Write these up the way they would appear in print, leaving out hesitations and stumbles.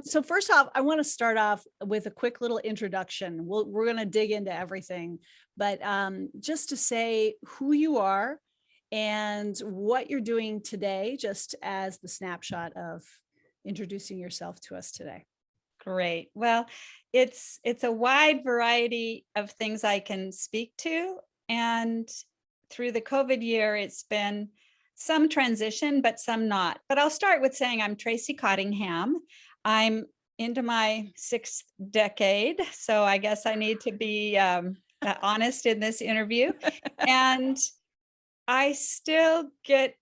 So first off, I want to start off with a quick little introduction. We're going to dig into everything, but just to say who you are and what you're doing today, just as the snapshot of introducing yourself to us today. Great. Well, it's a wide variety of things I can speak to. And through the COVID year, it's been some transition, but some not. But I'll start with saying I'm Tracey Cottingham. I'm into my sixth decade. So I guess I need to be honest in this interview. And I still get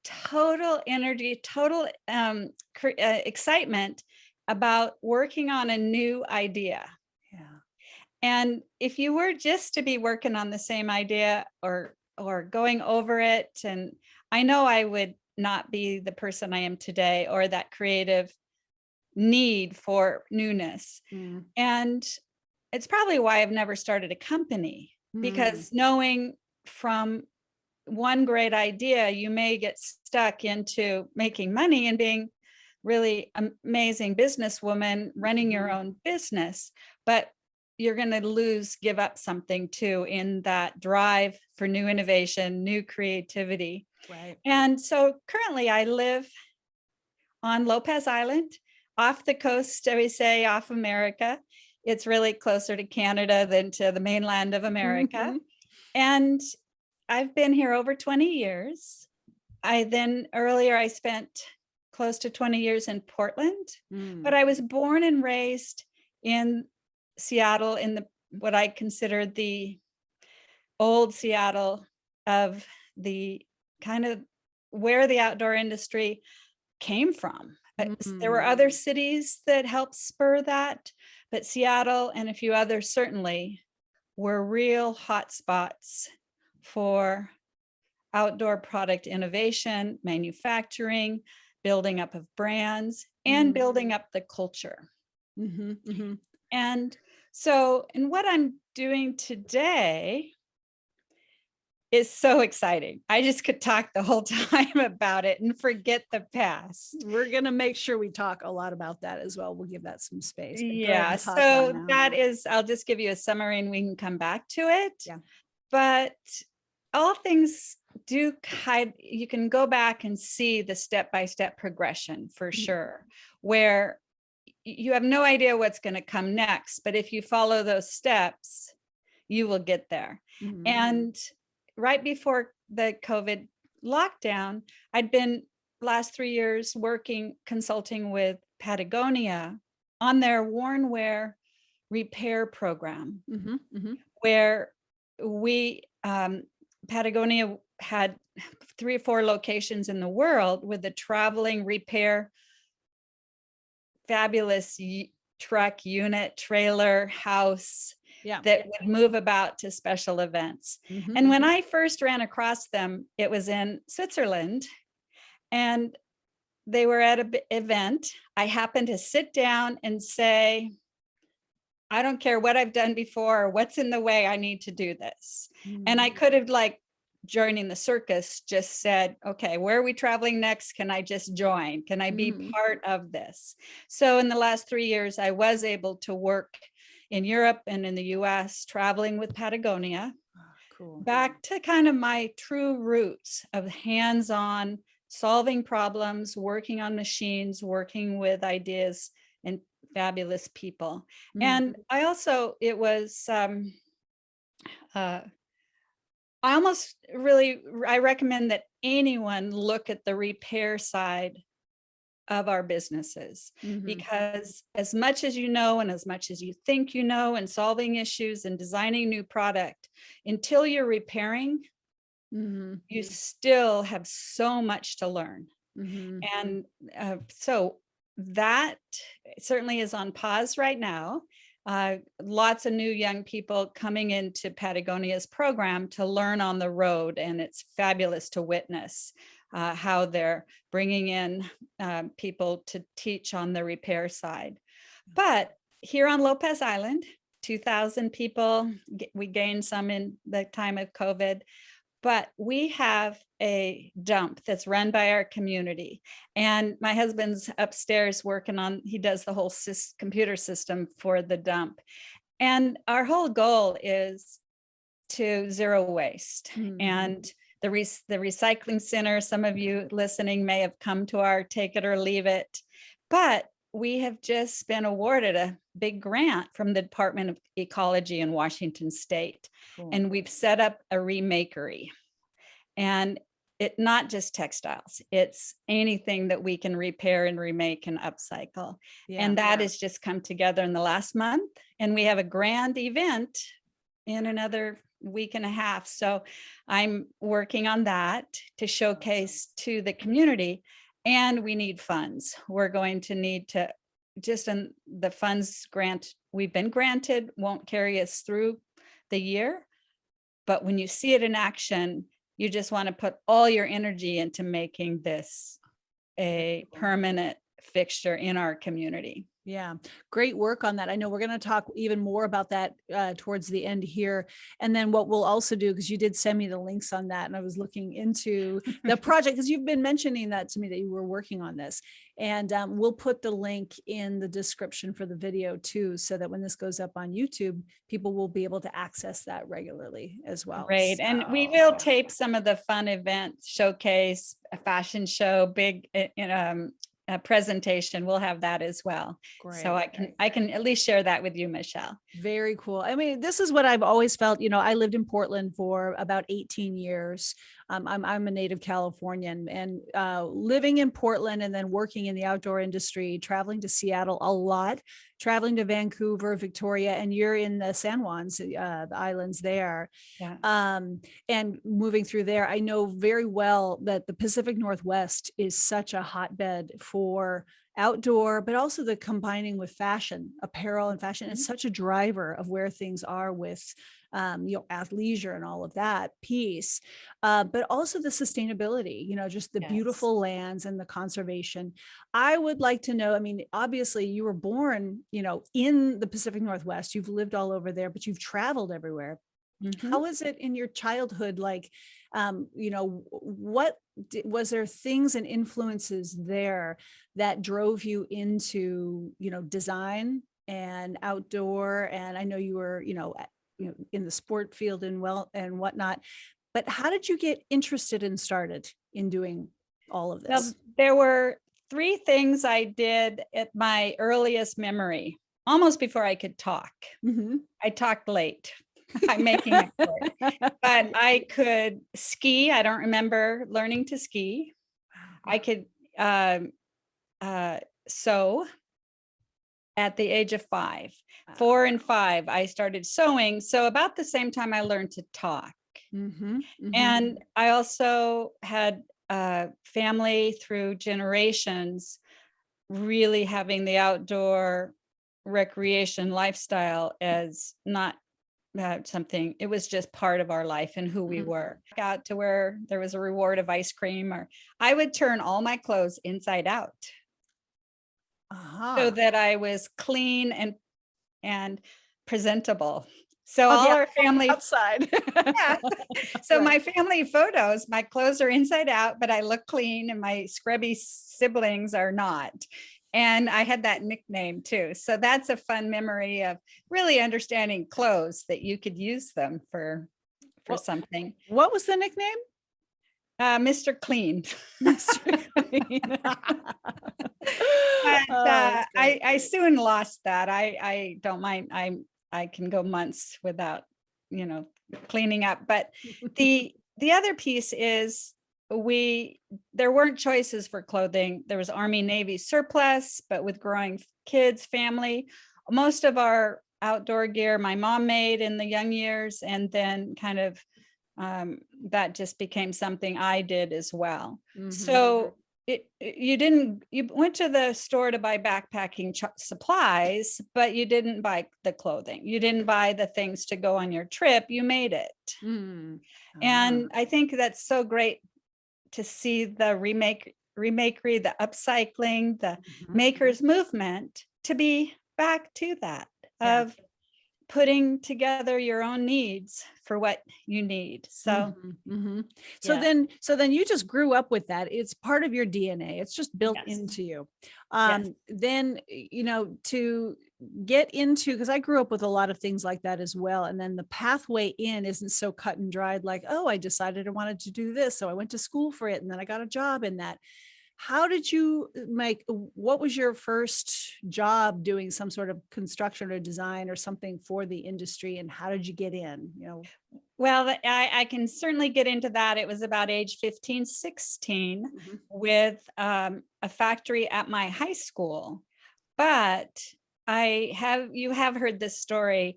total energy, total excitement about working on a new idea. Yeah. And if you were just to be working on the same idea or going over it, and I know I would not be the person I am today or that creative need for newness. Mm. And it's probably why I've never started a company, because knowing from one great idea, you may get stuck into making money and being really amazing businesswoman running your own business, but you're going to give up something too in that drive for new innovation, new creativity. Right. And so currently I live on Lopez Island, off the coast, we say off America. It's really closer to Canada than to the mainland of America. Mhm. And I've been here over 20 years. Earlier I spent close to 20 years in Portland, but I was born and raised in Seattle, in what I consider the old Seattle of the kind of where the outdoor industry came from. There were other cities that helped spur that, but Seattle and a few others certainly were real hot spots for outdoor product innovation, manufacturing, building up of brands, and building up the culture. And so, and what I'm doing today is so exciting. I just could talk the whole time about it and forget the past. We're going to make sure we talk a lot about that as well. We'll give that some space. Yeah, so that is, I'll just give you a summary and we can come back to it. Yeah. But all things do you can go back and see the step-by-step progression for sure, where you have no idea what's going to come next, but if you follow those steps, you will get there. And right before the COVID lockdown, I'd been last 3 years consulting with Patagonia on their worn wear repair program, where Patagonia had 3 or 4 locations in the world with a traveling repair, fabulous truck, unit, trailer, house that would move about to special events. And when I first ran across them, it was in Switzerland, and they were at an event. I happened to sit down and say, I don't care what I've done before or what's in the way, I need to do this. And I could have, like joining the circus, just said, okay, where are we traveling next? Can I just join? Can I be part of this? So in the last 3 years, I was able to work in Europe and in the US, traveling with Patagonia, back to kind of my true roots of hands-on, solving problems, working on machines, working with ideas and fabulous people. And I also, I recommend that anyone look at the repair side of our businesses, because as much as you know, and as much as you think you know, and solving issues and designing new product, until you're repairing, you still have so much to learn. And so that certainly is on pause right now. Lots of new young people coming into Patagonia's program to learn on the road, and it's fabulous to witness how they're bringing in people to teach on the repair side. But here on Lopez Island, 2,000 people, we gained some in the time of COVID, but we have a dump that's run by our community. And my husband's upstairs working on, he does the whole computer system for the dump. And our whole goal is to zero waste. And the recycling center, some of you listening may have come to our take it or leave it, but we have just been awarded a big grant from the Department of Ecology in Washington State. Cool. And we've set up a remakery. And it not just textiles, it's anything that we can repair and remake and upcycle. And that has just come together in the last month. And we have a grand event in another week and a half. So I'm working on that to showcase to the community. And we need funds. We're going to need to just in the funds grant we've been granted won't carry us through the year. But when you see it in action, you just want to put all your energy into making this a permanent fixture in our community. Yeah, great work on that. I know we're going to talk even more about that towards the end here. And then what we'll also do, because you did send me the links on that, and I was looking into the project, because you've been mentioning that to me, that you were working on this. And we'll put the link in the description for the video too, so that when this goes up on YouTube, people will be able to access that regularly as well. Great. So, and we will tape some of the fun events, showcase, a fashion show, big, a presentation. We'll have that as well. Great. So I can at least share that with you, Michelle. Very cool. I mean, this is what I've always felt. You know, I lived in Portland for about 18 years. I'm a native Californian, and living in Portland and then working in the outdoor industry, traveling to Seattle a lot, traveling to Vancouver, Victoria, and you're in the San Juans, the islands there. Yeah. And moving through there, I know very well that the Pacific Northwest is such a hotbed for outdoor, but also the combining with fashion, apparel and fashion is such a driver of where things are with athleisure and all of that piece, but also the sustainability, just the beautiful lands and the conservation. I would like to know, I mean, obviously you were born, in the Pacific Northwest, you've lived all over there, but you've traveled everywhere. How was it in your childhood? Like, what was there things and influences there that drove you into, design and outdoor? And I know you were, in the sport field and whatnot, but how did you get interested and started in doing all of this? Well, there were 3 things I did at my earliest memory, almost before I could talk. I talked late. I'm making it clear. But I could ski. I don't remember learning to ski. I could sew at the age of 5. 4 and 5, I started sewing. So about the same time I learned to talk. And I also had family through generations really having the outdoor recreation lifestyle as not something, it was just part of our life and who we were. Out to where there was a reward of ice cream, or I would turn all my clothes inside out so that I was clean and presentable. So all our family outside. Yeah. So my family photos, my clothes are inside out, but I look clean, and my scrubby siblings are not. And I had that nickname too. So that's a fun memory of really understanding clothes, that you could use them for something. What was the nickname? Mr. Clean. Mr. Clean. But I soon lost that. I don't mind. I can go months without, cleaning up. But the other piece is there weren't choices for clothing. There was Army Navy surplus, but with growing kids, family, most of our outdoor gear my mom made in the young years, and then kind of that just became something I did as well. So you went to the store to buy backpacking supplies, but you didn't buy the clothing. You didn't buy the things to go on your trip. You made it. And I think that's so great to see the remakery, the upcycling, the makers movement, to be back to that of putting together your own needs for what you need. So, So yeah. then you just grew up with that. It's part of your DNA. It's just built Yes. into you. Yes. Then, to get into, because I grew up with a lot of things like that as well. And then the pathway in isn't so cut and dried, like, oh, I decided I wanted to do this, so I went to school for it, and then I got a job in that. How did you what was your first job doing some sort of construction or design or something for the industry? And how did you get in, Well, I can certainly get into that. It was about age 15, 16 with a factory at my high school. But you have heard this story.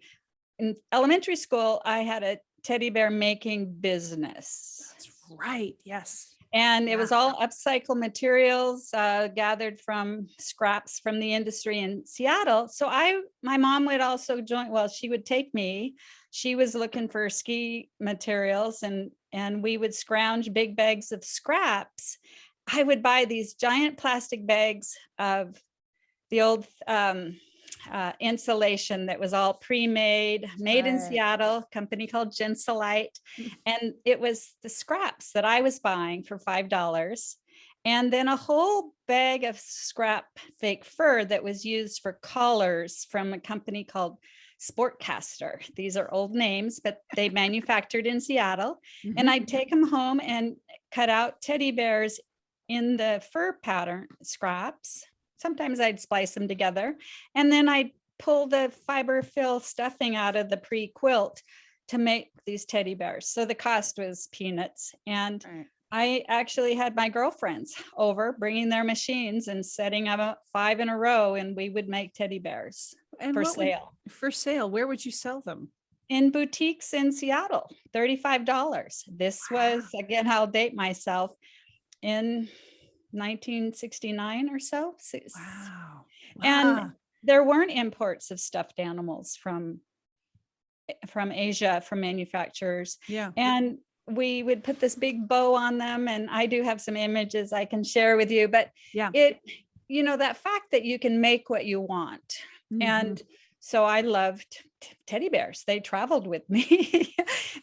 In elementary school, I had a teddy bear making business. That's right. Yes. And it was all upcycled materials gathered from scraps from the industry in Seattle. So my mom would also join. Well, she would take me. She was looking for ski materials, and we would scrounge big bags of scraps. I would buy these giant plastic bags of the old insulation that was all pre-made, made in Seattle, company called Gensolite. And it was the scraps that I was buying for $5. And then a whole bag of scrap fake fur that was used for collars from a company called Sportcaster. These are old names, but they manufactured in Seattle. And I'd take them home and cut out teddy bears in the fur pattern scraps. Sometimes I'd splice them together, and then I'd pull the fiber fill stuffing out of the pre-quilt to make these teddy bears. So the cost was peanuts. And I actually had my girlfriends over bringing their machines and setting up 5 in a row, and we would make teddy bears for sale. For sale. Where would you sell them? In boutiques in Seattle, $35. This was, again, I'll date myself, in 1969 or so. Wow. And there weren't imports of stuffed animals from Asia, from manufacturers. Yeah. And we would put this big bow on them. And I do have some images I can share with you, but that fact that you can make what you want. And so I loved teddy bears. They traveled with me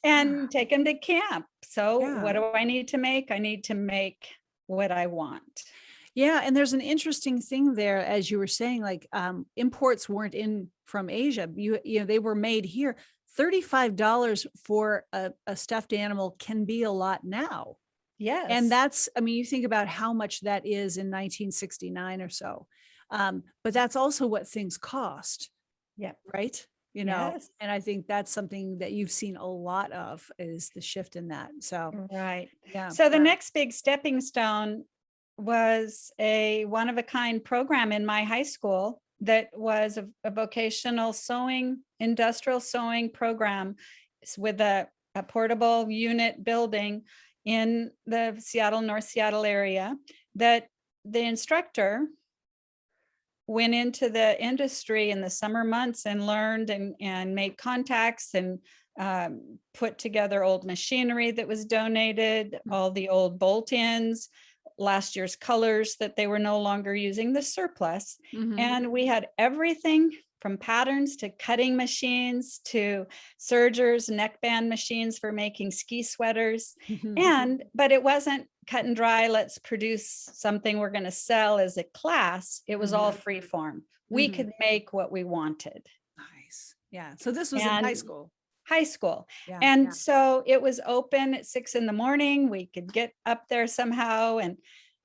and take them to camp. So what do I need to make? I need to make what I want. Yeah. And there's an interesting thing there, as you were saying, like imports weren't in from Asia. They were made here. $35 for a stuffed animal can be a lot now. Yes. And that's, you think about how much that is in 1969 or so. But that's also what things cost. Yeah. Right. Yes. And I think that's something that you've seen a lot of, is the shift in that. So, right. Yeah. So the next big stepping stone was a one-of-a-kind program in my high school that was a vocational sewing, industrial sewing program with a portable unit building in the North Seattle area, that the instructor went into the industry in the summer months and learned and made contacts and put together old machinery that was donated, all the old bolt-ins, last year's colors that they were no longer using, the surplus. And we had everything from patterns to cutting machines to sergers, neckband machines for making ski sweaters. But it wasn't cut and dry, let's produce something we're going to sell as a class. It was all free form. We could make what we wanted. Nice. Yeah. So this was in high school. Yeah, and so it was open at 6 a.m. We could get up there somehow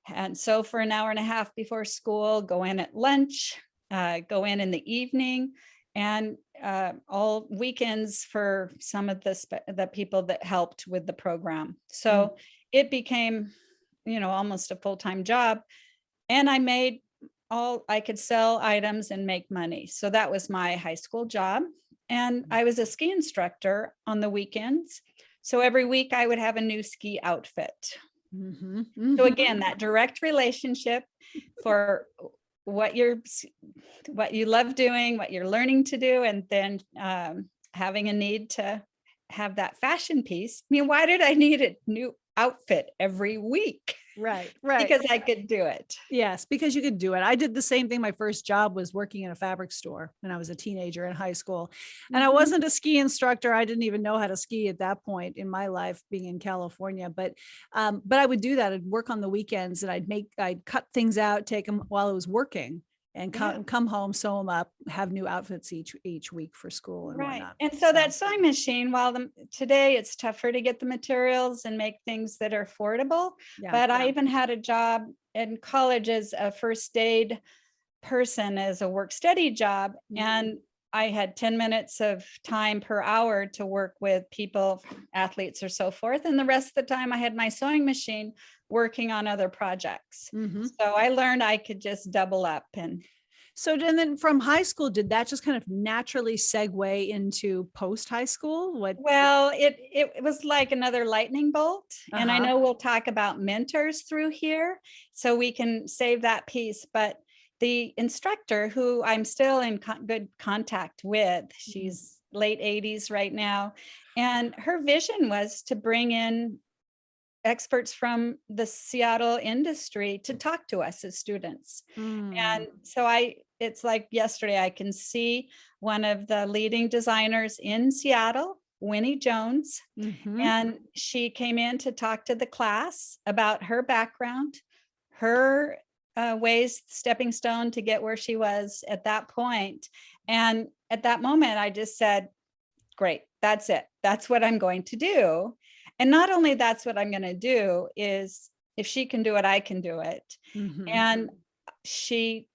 and sew for an hour and a half before school, go in at lunch, go in the evening, and all weekends for some of the people that helped with the program. So it became, almost a full-time job, and I could sell items and make money. So that was my high school job. And I was a ski instructor on the weekends. So every week I would have a new ski outfit. So again, that direct relationship for what you love doing, what you're learning to do, and then having a need to have that fashion piece. Why did I need a new outfit every week? Right. Because I could do it. Yes, because you could do it. I did the same thing. My first job was working in a fabric store when I was a teenager in high school. And I wasn't a ski instructor. I didn't even know how to ski at that point in my life, being in California. But I would do that. I'd work on the weekends, and I'd cut things out, take them while I was working, and come home, sew them up, have new outfits each week for school and whatnot. And so that sewing machine, while today it's tougher to get the materials and make things that are affordable, but I even had a job in college as a first aid person, as a work study job, and I had 10 minutes of time per hour to work with people, athletes or so forth. And the rest of the time I had my sewing machine working on other projects. So I learned I could just double up. And then from high school, did that just kind of naturally segue into post high school? Well, it was like another lightning bolt. And I know we'll talk about mentors through here, so we can save that piece. But the instructor, who I'm still in good contact with, she's late 80s right now, and her vision was to bring in experts from the Seattle industry to talk to us as students. And so it's like yesterday, I can see one of the leading designers in Seattle, Winnie Jones, and she came in to talk to the class about her background, her stepping stone to get where she was at that point. And at that moment, I just said, great, that's it. That's what I'm going to do. And not only that's what I'm going to do, is if she can do it, I can do it. And she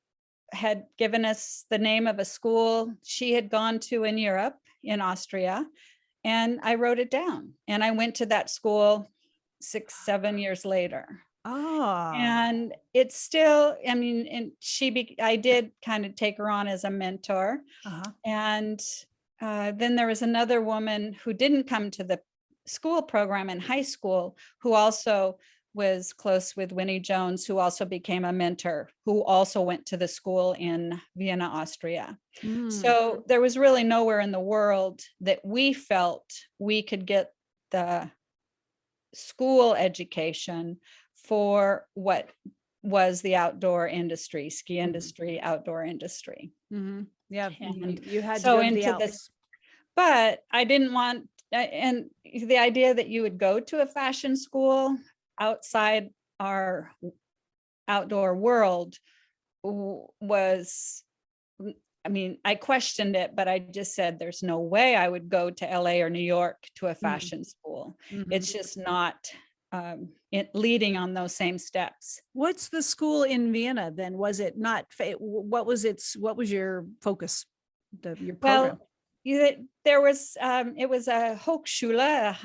had given us the name of a school she had gone to in Europe, in Austria. And I wrote it down, and I went to that school 6-7 years later. And it's still, I mean, and I did kind of take her on as a mentor. And then there was another woman who didn't come to the school program in high school, who also was close with Winnie Jones, who also became a mentor, who also went to the school in Vienna, Austria. So there was really nowhere in the world that we felt we could get the school education for what was the outdoor industry, ski industry, outdoor industry. Yeah, and you had so to go to the into this, but I didn't want, and the idea that you would go to a fashion school outside our outdoor world was, I mean, I questioned it, but I just said, there's no way I would go to LA or New York to a fashion school. It's just not leading on those same steps. What's the school in Vienna then? Was it not, what was your focus, your program? Well, there was, it was a Hochschule,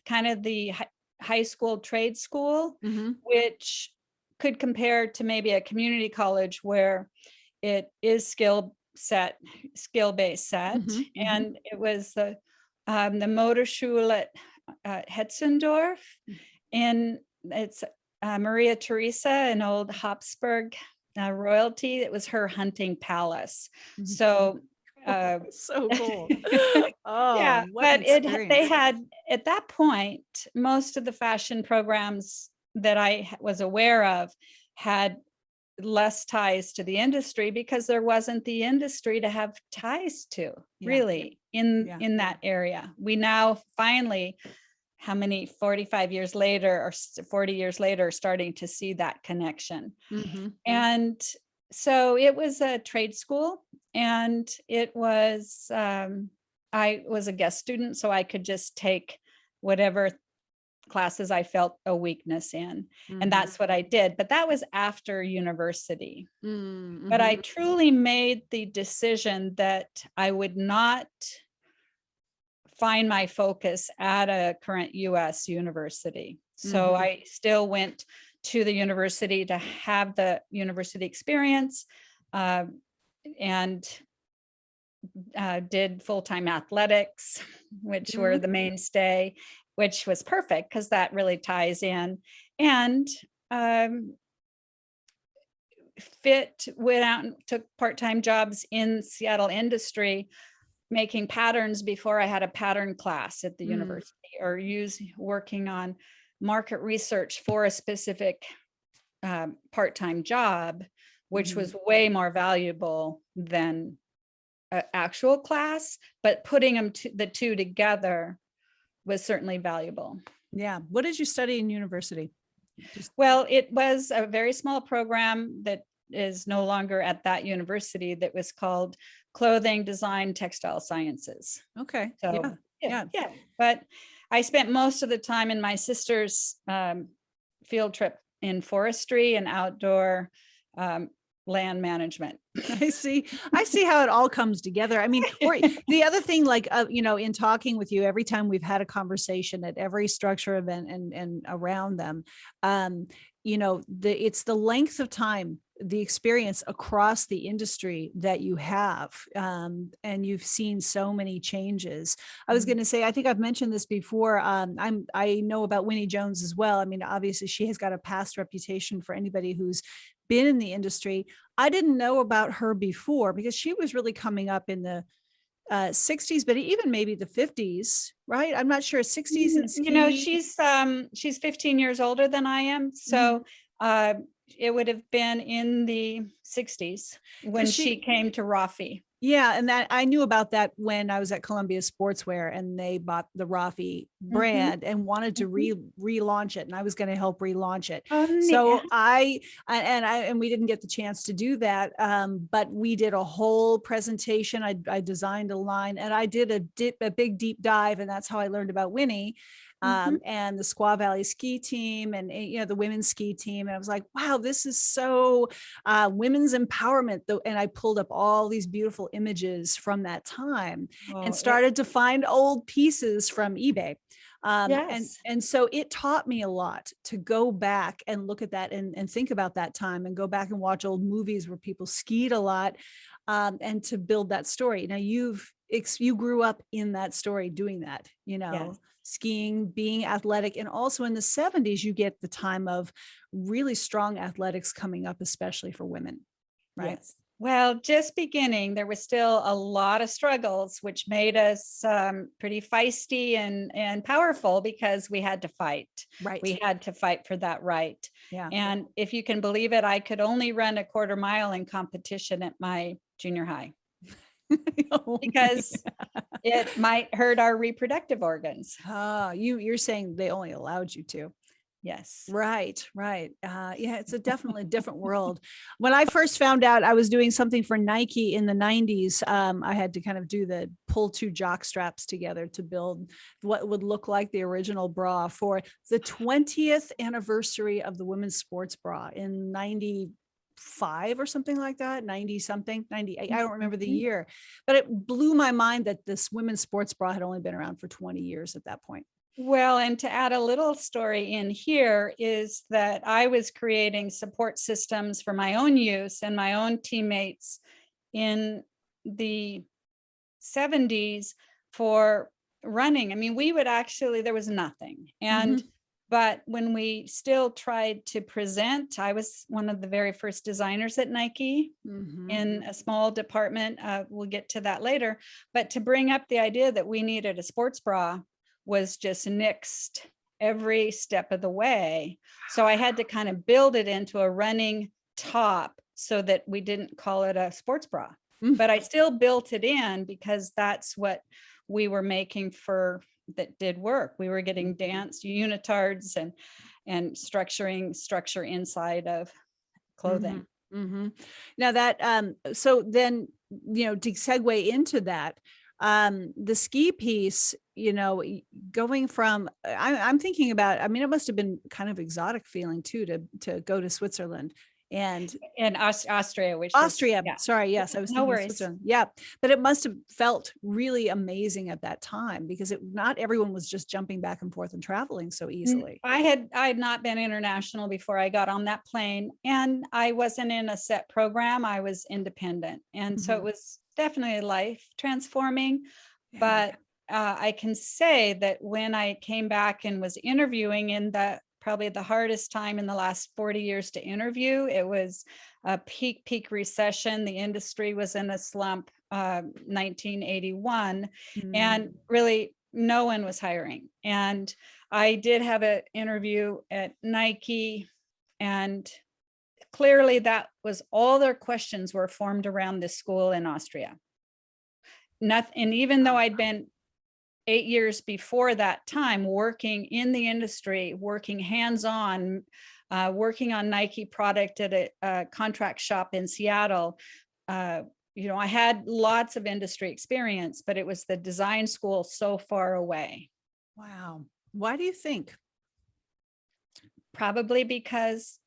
kind of the high school trade school, which could compare to maybe a community college where it is skill-based set. And it was the Motorschule at Hetzendorf, and it's Maria Theresa, an old Habsburg royalty. It was her hunting palace. So so cool. Yeah, but they had, at that point, most of the fashion programs that I was aware of had less ties to the industry, because there wasn't the industry to have ties to, really, in that area. We now finally, how many 45 years later or 40 years later, starting to see that connection. And so it was a trade school, and it was, I was a guest student, so I could just take whatever classes I felt a weakness in. And that's what I did. But that was after university. But I truly made the decision that I would not find my focus at a current US university. So I still went to the university to have the university experience, and did full-time athletics, which were the mainstay, which was perfect because that really ties in, and went out and took part-time jobs in Seattle industry, making patterns before I had a pattern class at the university, or working on market research for a specific part-time job, which was way more valuable than an actual class, but putting the two together was certainly valuable. Yeah. What did you study in university? Well, it was a very small program that is no longer at that university, that was called Clothing Design Textile Sciences. Okay. So yeah. But I spent most of the time in my sister's field trip in forestry and outdoor land management. I see how it all comes together. I mean, the other thing, like, in talking with you, every time we've had a conversation at every Struktur event and around them, it's the length of time, the experience across the industry that you have, and you've seen so many changes. I was going to say, I think I've mentioned this before. I know about Winnie Jones as well. I mean, obviously she has got a past reputation for anybody who's been in the industry. I didn't know about her before because she was really coming up in the 60s, but even maybe the 50s, right? I'm not sure. 60s and ski. She's 15 years older than I am. So it would have been in the 60s when she came to Rafi. Yeah. And that I knew about that when I was at Columbia Sportswear, and they bought the Rafi brand and wanted to relaunch it. And I was going to help relaunch it. So and we didn't get the chance to do that. But we did a whole presentation. I designed a line, and I did a big deep dive. And that's how I learned about Winnie. And the Squaw Valley ski team, and the women's ski team. And I was like, wow, this is so women's empowerment. And I pulled up all these beautiful images from that time and started to find old pieces from eBay. And so it taught me a lot to go back and look at that and think about that time, and go back and watch old movies where people skied a lot, and to build that story. Now you grew up in that story doing that, skiing, being athletic. And also in the 70s, you get the time of really strong athletics coming up, especially for women, right? Yes. Well, just beginning, there was still a lot of struggles, which made us pretty feisty and powerful, because we had to fight. Right. We had to fight for that right. Yeah. And if you can believe it, I could only run a quarter mile in competition at my junior high. Because it might hurt our reproductive organs. You're saying they only allowed you to. Yes. Right. Yeah, it's a definitely different world. When I first found out I was doing something for Nike in the 90s, I had to kind of pull two jock straps together to build what would look like the original bra for the 20th anniversary of the women's sports bra in 95 or something like that, 90 something, 98. I don't remember the year, but it blew my mind that this women's sports bra had only been around for 20 years at that point. Well, and to add a little story in here is that I was creating support systems for my own use and my own teammates in the 70s for running. I mean, there was nothing. And but when we still tried to present, I was one of the very first designers at Nike in a small department. We'll get to that later. But to bring up the idea that we needed a sports bra was just nixed every step of the way. So I had to kind of build it into a running top so that we didn't call it a sports bra. But I still built it in because that's what we were making that did work. We were getting dance unitards and structure inside of clothing. Now that so then to segue into that, the ski piece, going from I'm thinking about, I mean, it must have been kind of exotic feeling too to go to Switzerland and Austria, sorry, yes, I was thinking Switzerland. Yeah, but it must have felt really amazing at that time, because not everyone was just jumping back and forth and traveling so easily. I had not been international before I got on that plane, and I wasn't in a set program. I was independent, and so it was definitely life transforming. But I can say that when I came back and was interviewing in probably the hardest time in the last 40 years to interview, it was a peak recession. The industry was in a slump, 1981. And really no one was hiring. And I did have an interview at Nike, and clearly that was all their questions were formed around this school in Austria. Nothing, and even though I'd been 8 years before that time working in the industry, working hands-on, working on Nike product at a contract shop in Seattle, I had lots of industry experience, but it was the design school so far away. Wow. Why do you think? Probably because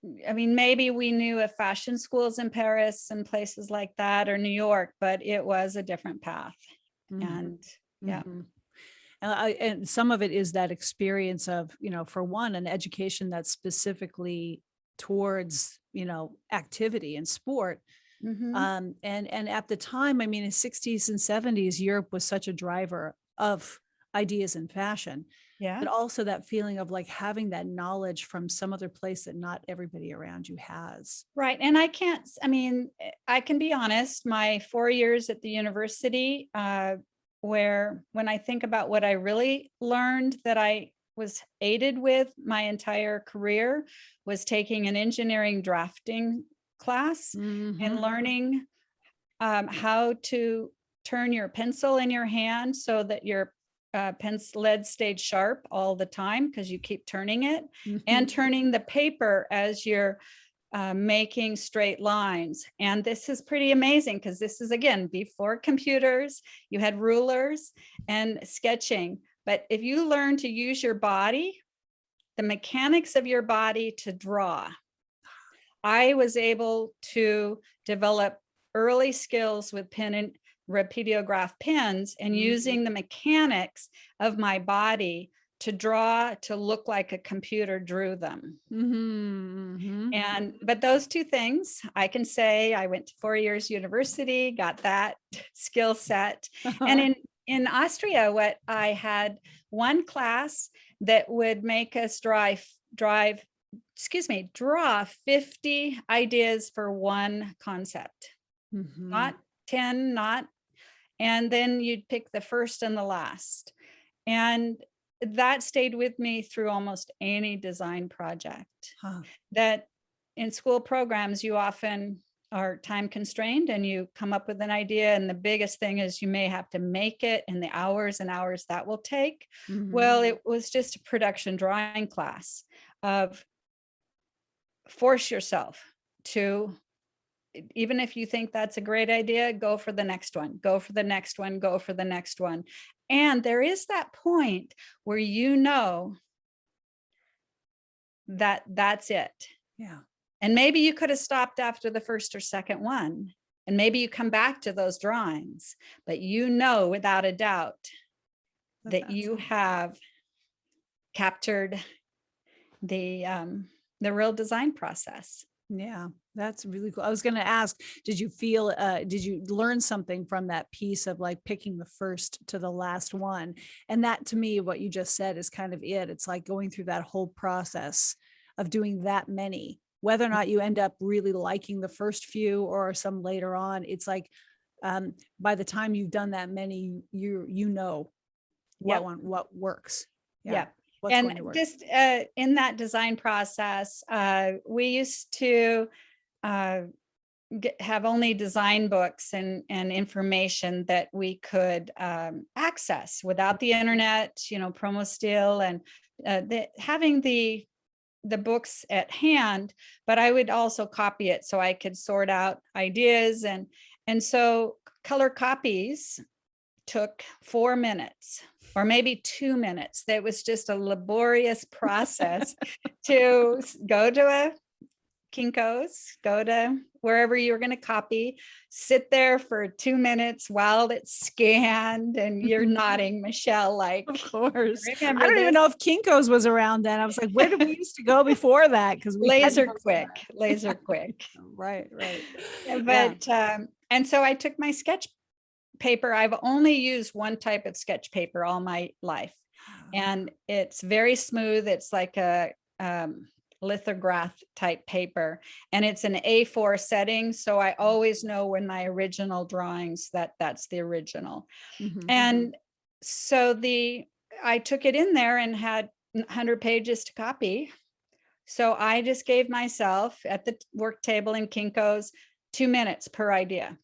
maybe we knew of fashion schools in Paris and places like that, or New York, but it was a different path. And yeah. And some of it is that experience of, for one, an education that's specifically towards, activity and sport. And at the time, in the 60s and 70s, Europe was such a driver of ideas in fashion. Yeah. But also that feeling of like having that knowledge from some other place that not everybody around you has. Right. And I can be honest, my 4 years at the university, where when I think about what I really learned that I was aided with my entire career, was taking an engineering drafting class and learning how to turn your pencil in your hand so that your pencil lead stayed sharp all the time because you keep turning it, and turning the paper as you're making straight lines. And this is pretty amazing because this is, again, before computers. You had rulers and sketching. But if you learn to use your body, the mechanics of your body to draw, I was able to develop early skills with pen and rapidograph pens and using the mechanics of my body to draw to look like a computer drew them. But those two things, I can say I went to 4 years university, got that skill set. And in Austria, what I had one class that would make us draw 50 ideas for one concept, not 10, and then you'd pick the first and the last. And that stayed with me through almost any design project. That in school programs, you often are time constrained and you come up with an idea. And the biggest thing is you may have to make it in the hours and hours that will take. Well, it was just a production drawing class of force yourself to, even if you think that's a great idea, go for the next one, go for the next one, go for the next one. And there is that point where that that's it. Yeah. And maybe you could have stopped after the first or second one, and maybe you come back to those drawings, but without a doubt that you have captured the real design process. Yeah, that's really cool. I was going to ask, did you learn something from that piece of like picking the first to the last one? And that, to me, what you just said is kind of it. It's like going through that whole process of doing that many, whether or not you end up really liking the first few or some later on. It's like, by the time you've done that many, what works. Yeah. And just in that design process, we used to have only design books and information that we could access without the internet, promo still, and having the books at hand, but I would also copy it so I could sort out ideas. And so color copies took 4 minutes or maybe 2 minutes. That was just a laborious process to go to a Kinko's, go to wherever you were going to copy, sit there for 2 minutes while it's scanned, and you're nodding, Michelle, like, of course. I don't even know if Kinko's was around then. I was like, where did we used to go before that? Because laser quick. Right. But and so I took my sketch paper. I've only used one type of sketch paper all my life, and it's very smooth. It's like a lithograph type paper, and it's an A4 setting. So I always know when my original drawings that's the original. And so I took it in there and had 100 pages to copy. So I just gave myself at the work table in Kinko's 2 minutes per idea.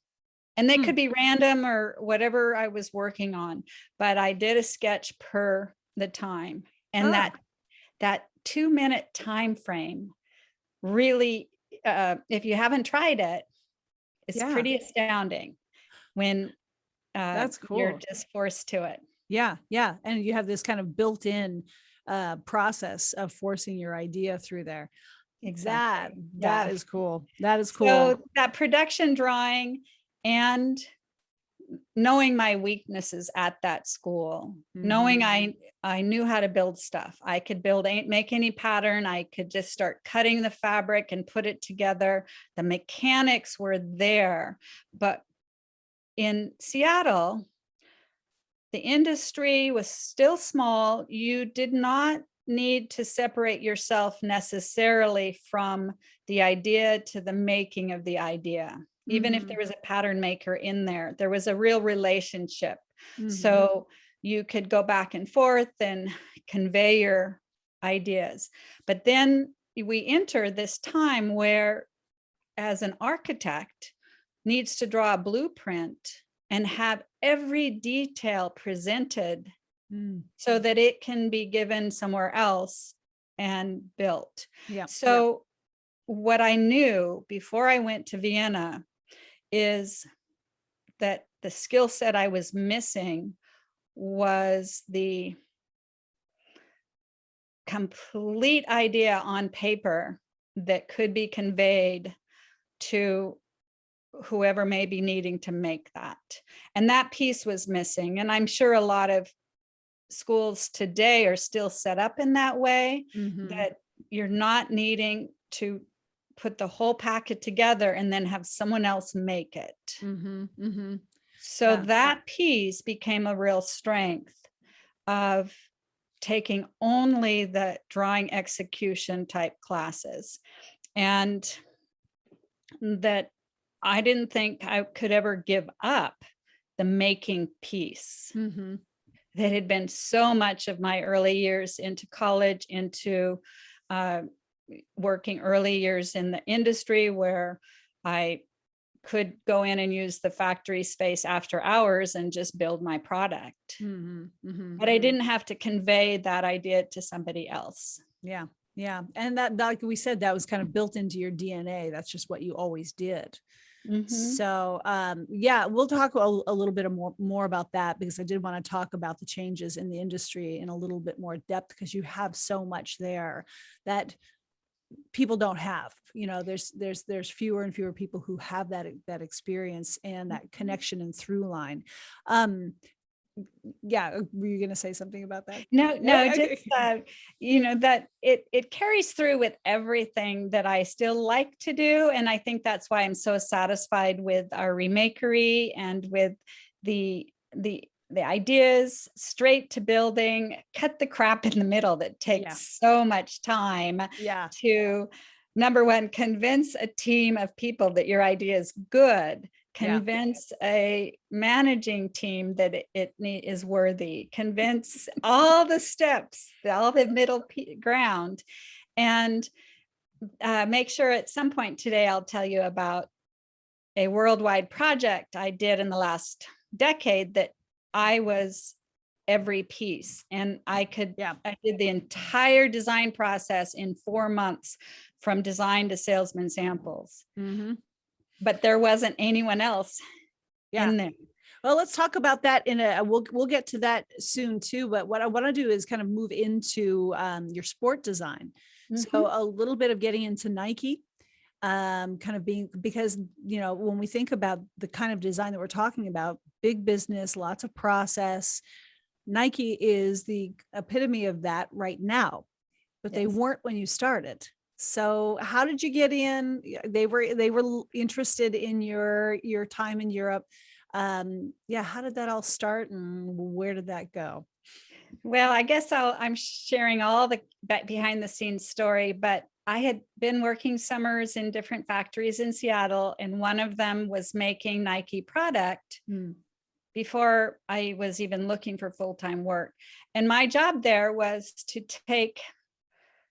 And they could be random or whatever I was working on, but I did a sketch per the time. And that 2 minute time frame really, if you haven't tried it, it's pretty astounding when that's cool. You're just forced to it. Yeah. And you have this kind of built-in process of forcing your idea through there. Exactly. That is cool. That is cool. So that production drawing and knowing my weaknesses at that school, knowing I knew how to build stuff. I could make any pattern. I could just start cutting the fabric and put it together. The mechanics were there. But in Seattle, the industry was still small. You did not need to separate yourself necessarily from the idea to the making of the idea. Even if there was a pattern maker in there, there was a real relationship. So you could go back and forth and convey your ideas. But then we enter this time where, as an architect, needs to draw a blueprint and have every detail presented so that it can be given somewhere else and built. So what I knew before I went to Vienna is that the skill set I was missing was the complete idea on paper that could be conveyed to whoever may be needing to make that. And that piece was missing. And I'm sure a lot of schools today are still set up in that way, that you're not needing to put the whole packet together and then have someone else make it. So that piece became a real strength of taking only the drawing execution type classes. And that I didn't think I could ever give up the making piece. That had been so much of my early years into college, into working early years in the industry, where I could go in and use the factory space after hours and just build my product. But I didn't have to convey that idea to somebody else. Yeah. And that, like we said, that was kind of built into your DNA. That's just what you always did. So we'll talk a little bit more about that, because I did want to talk about the changes in the industry in a little bit more depth, because you have so much there that people don't have. There's fewer and fewer people who have that experience and that connection and through line. Were you going to say something about that? No, just that it carries through with everything that I still like to do. And I think that's why I'm so satisfied with our remakery and with the ideas straight to building, cut the crap in the middle that takes so much time to, number one, convince a team of people that your idea is good, convince a managing team that it is worthy, convince all the steps, all the middle ground, and make sure at some point today I'll tell you about a worldwide project I did in the last decade that I was every piece, and I did the entire design process in 4 months, from design to salesman samples. But there wasn't anyone else in there. Well, let's talk about that we'll get to that soon too. But what I want to do is kind of move into your sport design. So a little bit of getting into Nike, kind of being, because, when we think about the kind of design that we're talking about, big business, lots of process, Nike is the epitome of that right now, but they weren't when you started. So how did you get in? They were interested in your time in Europe. How did that all start, and where did that go? Well, I guess I'm sharing all the behind the scenes story, but I had been working summers in different factories in Seattle, and one of them was making Nike product before I was even looking for full-time work. And my job there was to take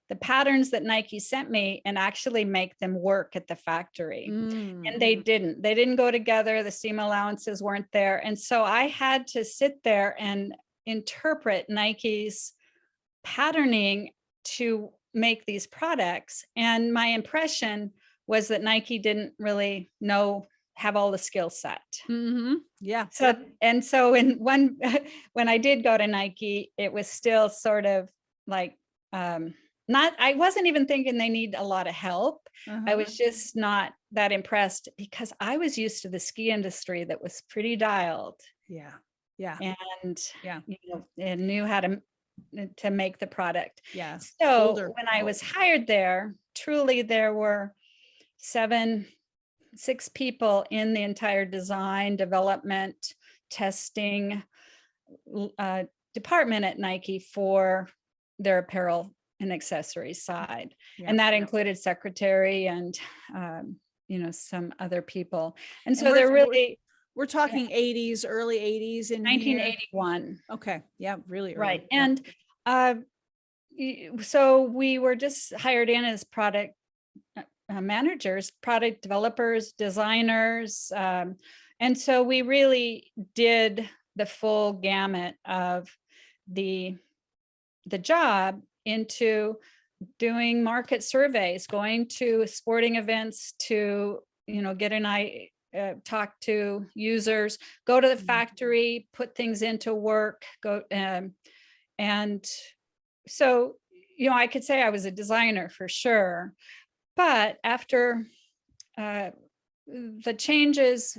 the patterns that Nike sent me and actually make them work at the factory. And they didn't go together. The seam allowances weren't there. And so I had to sit there and interpret Nike's patterning to make these products. And my impression was that Nike didn't really have all the skill set. Yeah. So when I did go to Nike, it was still sort of like, I wasn't even thinking they need a lot of help. I was just not that impressed because I was used to the ski industry that was pretty dialed. Yeah. And, and knew how to make the product. Yeah. So when I was hired there, truly there were 6 people in the entire design, development, testing department at Nike for their apparel and accessories side. And that included secretary and, some other people. And so we're talking 80s, early 80s in 1981. Okay. Yeah. Really early. Right. And so we were just hired in as product managers, product developers, designers. And so we really did the full gamut of the job into doing market surveys, going to sporting events to, get an eye, talk to users, go to the factory, put things into work, and so, I could say I was a designer for sure. But after the changes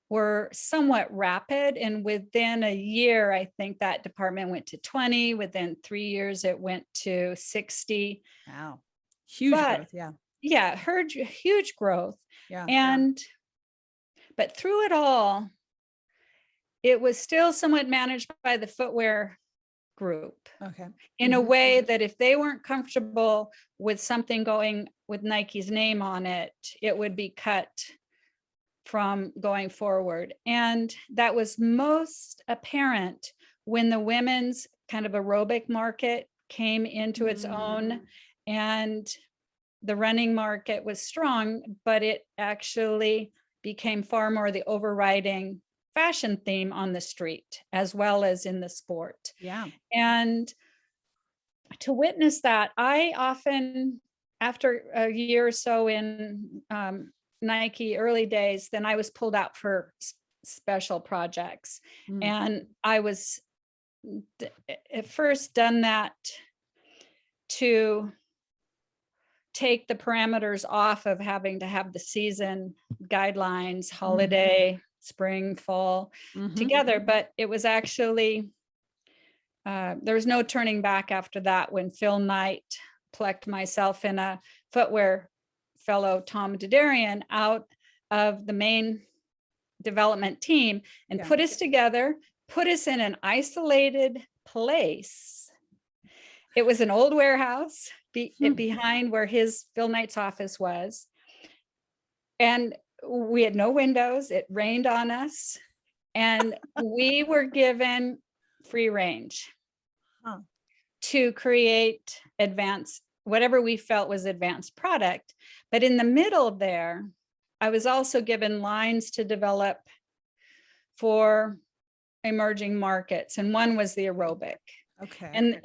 were somewhat rapid, and within a year, I think that department went to 20. Within 3 years, it went to 60. Wow. Huge growth. Yeah. Yeah. Huge growth. Yeah. But through it all, it was still somewhat managed by the footwear group. Okay. In a way that if they weren't comfortable with something going with Nike's name on it, it would be cut from going forward. And that was most apparent when the women's kind of aerobic market came into its own, and the running market was strong, but it actually became far more the overriding fashion theme on the street as well as in the sport. Yeah. And to witness that, I often, after a year or so in Nike early days, then I was pulled out for special projects. And I was at first done that to take the parameters off of having to have the season guidelines, holiday, spring, fall together. But it was actually, there was no turning back after that when Phil Knight plucked myself and a footwear fellow, Tom Didarian, out of the main development team and put us together, put us in an isolated place. It was an old warehouse behind where Phil Knight's office was. And we had no windows. It rained on us. And we were given free range to create whatever we felt was advanced product. But in the middle there, I was also given lines to develop for emerging markets. And one was the aerobic. Okay. And,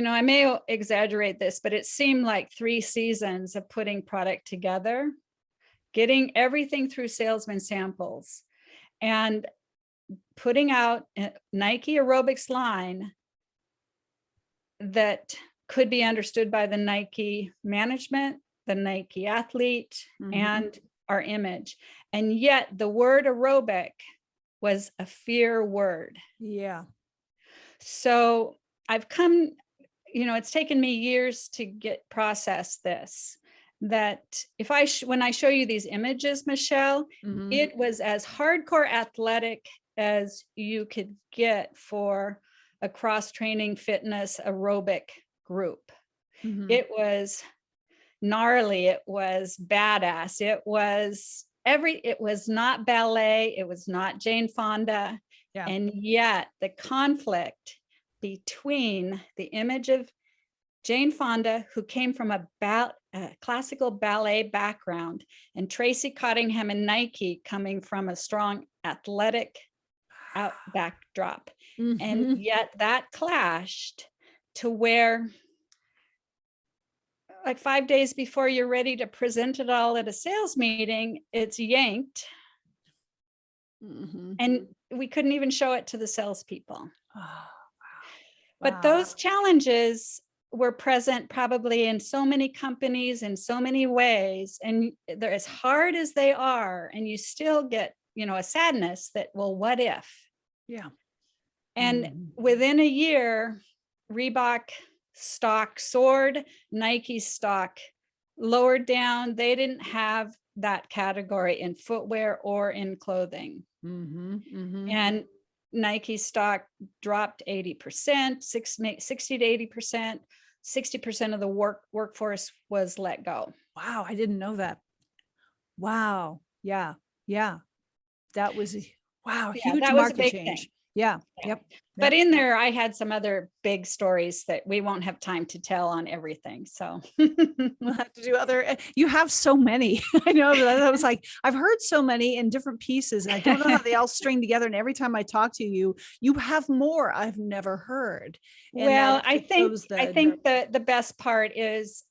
I may exaggerate this, but it seemed like 3 seasons of putting product together, getting everything through salesman samples, and putting out a Nike aerobics line that could be understood by the Nike management, the Nike athlete, and our image. And yet the word aerobic was a fear word. Yeah. So I've come, it's taken me years to process this, that when I show you these images, Michelle, it was as hardcore athletic as you could get for a cross training fitness aerobic group. It was gnarly. It was badass. It was not ballet. It was not Jane Fonda. Yeah. And yet the conflict between the image of Jane Fonda, who came from a classical ballet background, and Tracey Cottingham and Nike coming from a strong athletic backdrop. And yet that clashed to where, like 5 days before you're ready to present it all at a sales meeting, it's yanked. And we couldn't even show it to the salespeople. Oh, wow. But those challenges were present probably in so many companies in so many ways. And they're as hard as they are, and you still get, a sadness that, well, what if? Yeah. And within a year, Reebok stock soared, Nike stock lowered down. They didn't have that category in footwear or in clothing. And Nike stock dropped 80%, 60 to 80%, 60% of the workforce was let go. Wow, I didn't know that. Wow. Yeah. Yeah. That was huge that was a big change. Thing. Yeah. Yep. But in there, I had some other big stories that we won't have time to tell on everything. So we'll have to do other. You have so many. I know that was like, I've heard so many in different pieces, and I don't know how they all string together. And every time I talk to you, you have more I've never heard. And well, I think the best part is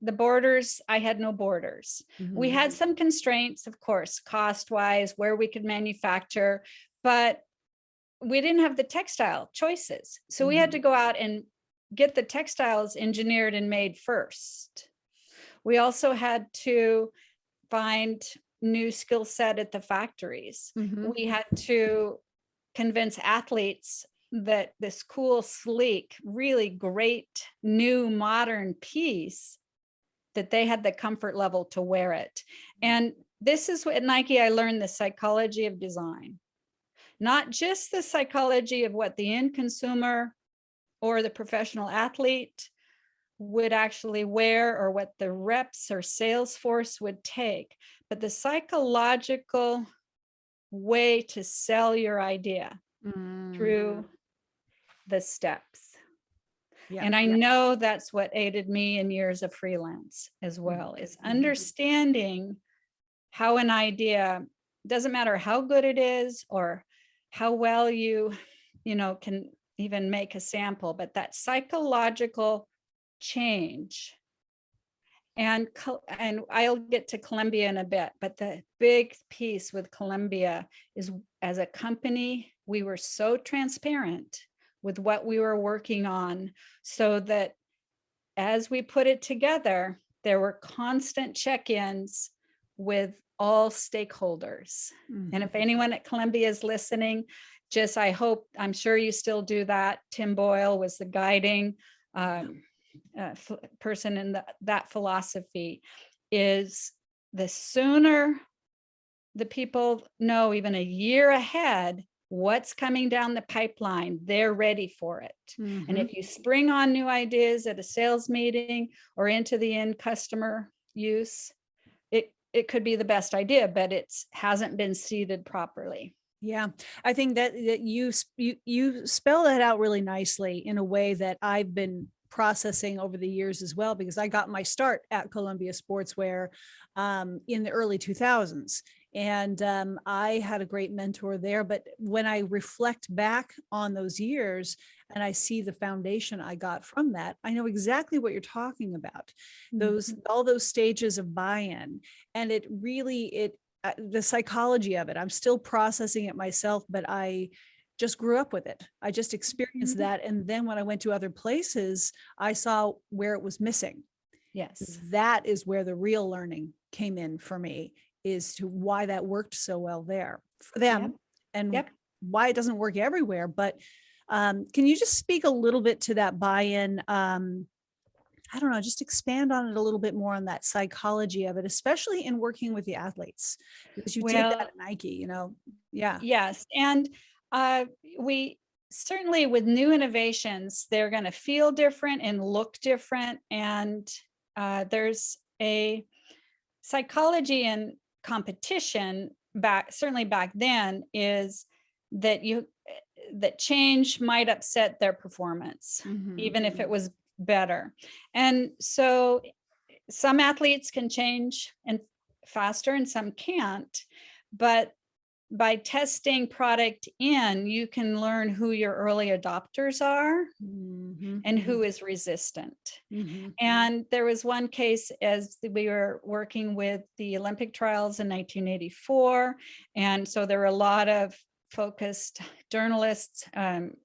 the borders, I had no borders. We had some constraints, of course, cost-wise, where we could manufacture, but we didn't have the textile choices. So we had to go out and get the textiles engineered and made first. We also had to find new skill set at the factories. We had to convince athletes that this cool, sleek, really great, new, modern piece, that they had the comfort level to wear it. And this is what at Nike, I learned the psychology of design. Not just the psychology of what the end consumer or the professional athlete would actually wear, or what the reps or sales force would take, but the psychological way to sell your idea through the steps. Yeah, and I know that's what aided me in years of freelance as well, is understanding how an idea, doesn't matter how good it is or how well you can even make a sample, but that psychological change. And I'll get to Columbia in a bit, but the big piece with Columbia is, as a company, we were so transparent with what we were working on, so that as we put it together, there were constant check-ins with all stakeholders. And if anyone at Columbia is listening, I'm sure you still do that. Tim Boyle was the guiding person in that philosophy. Is the sooner the people know, even a year ahead, what's coming down the pipeline, they're ready for it. And if you spring on new ideas at a sales meeting or into the end customer use, it could be the best idea, but it hasn't been seeded properly. Yeah, I think that you spell that out really nicely in a way that I've been processing over the years as well, because I got my start at Columbia Sportswear in the early 2000s. And I had a great mentor there. But when I reflect back on those years and I see the foundation I got from that, I know exactly what you're talking about. All those stages of buy-in. And it really, the psychology of it, I'm still processing it myself, but I just grew up with it. I just experienced that. And then when I went to other places, I saw where it was missing. Yes. That is where the real learning came in for me, is to why that worked so well there for them, and why it doesn't work everywhere. But can you just speak a little bit to that buy-in? I don't know, just expand on it a little bit more, on that psychology of it, especially in working with the athletes, because you did that at Nike, Yeah. Yes. And we certainly, with new innovations, they're going to feel different and look different. And there's a psychology in competition certainly back then, is that change might upset their performance, even if it was better. And so some athletes can change and faster and some can't, but by testing product in, you can learn who your early adopters are and who is resistant. And there was one case as we were working with the Olympic trials in 1984. And so there were a lot of focused journalists and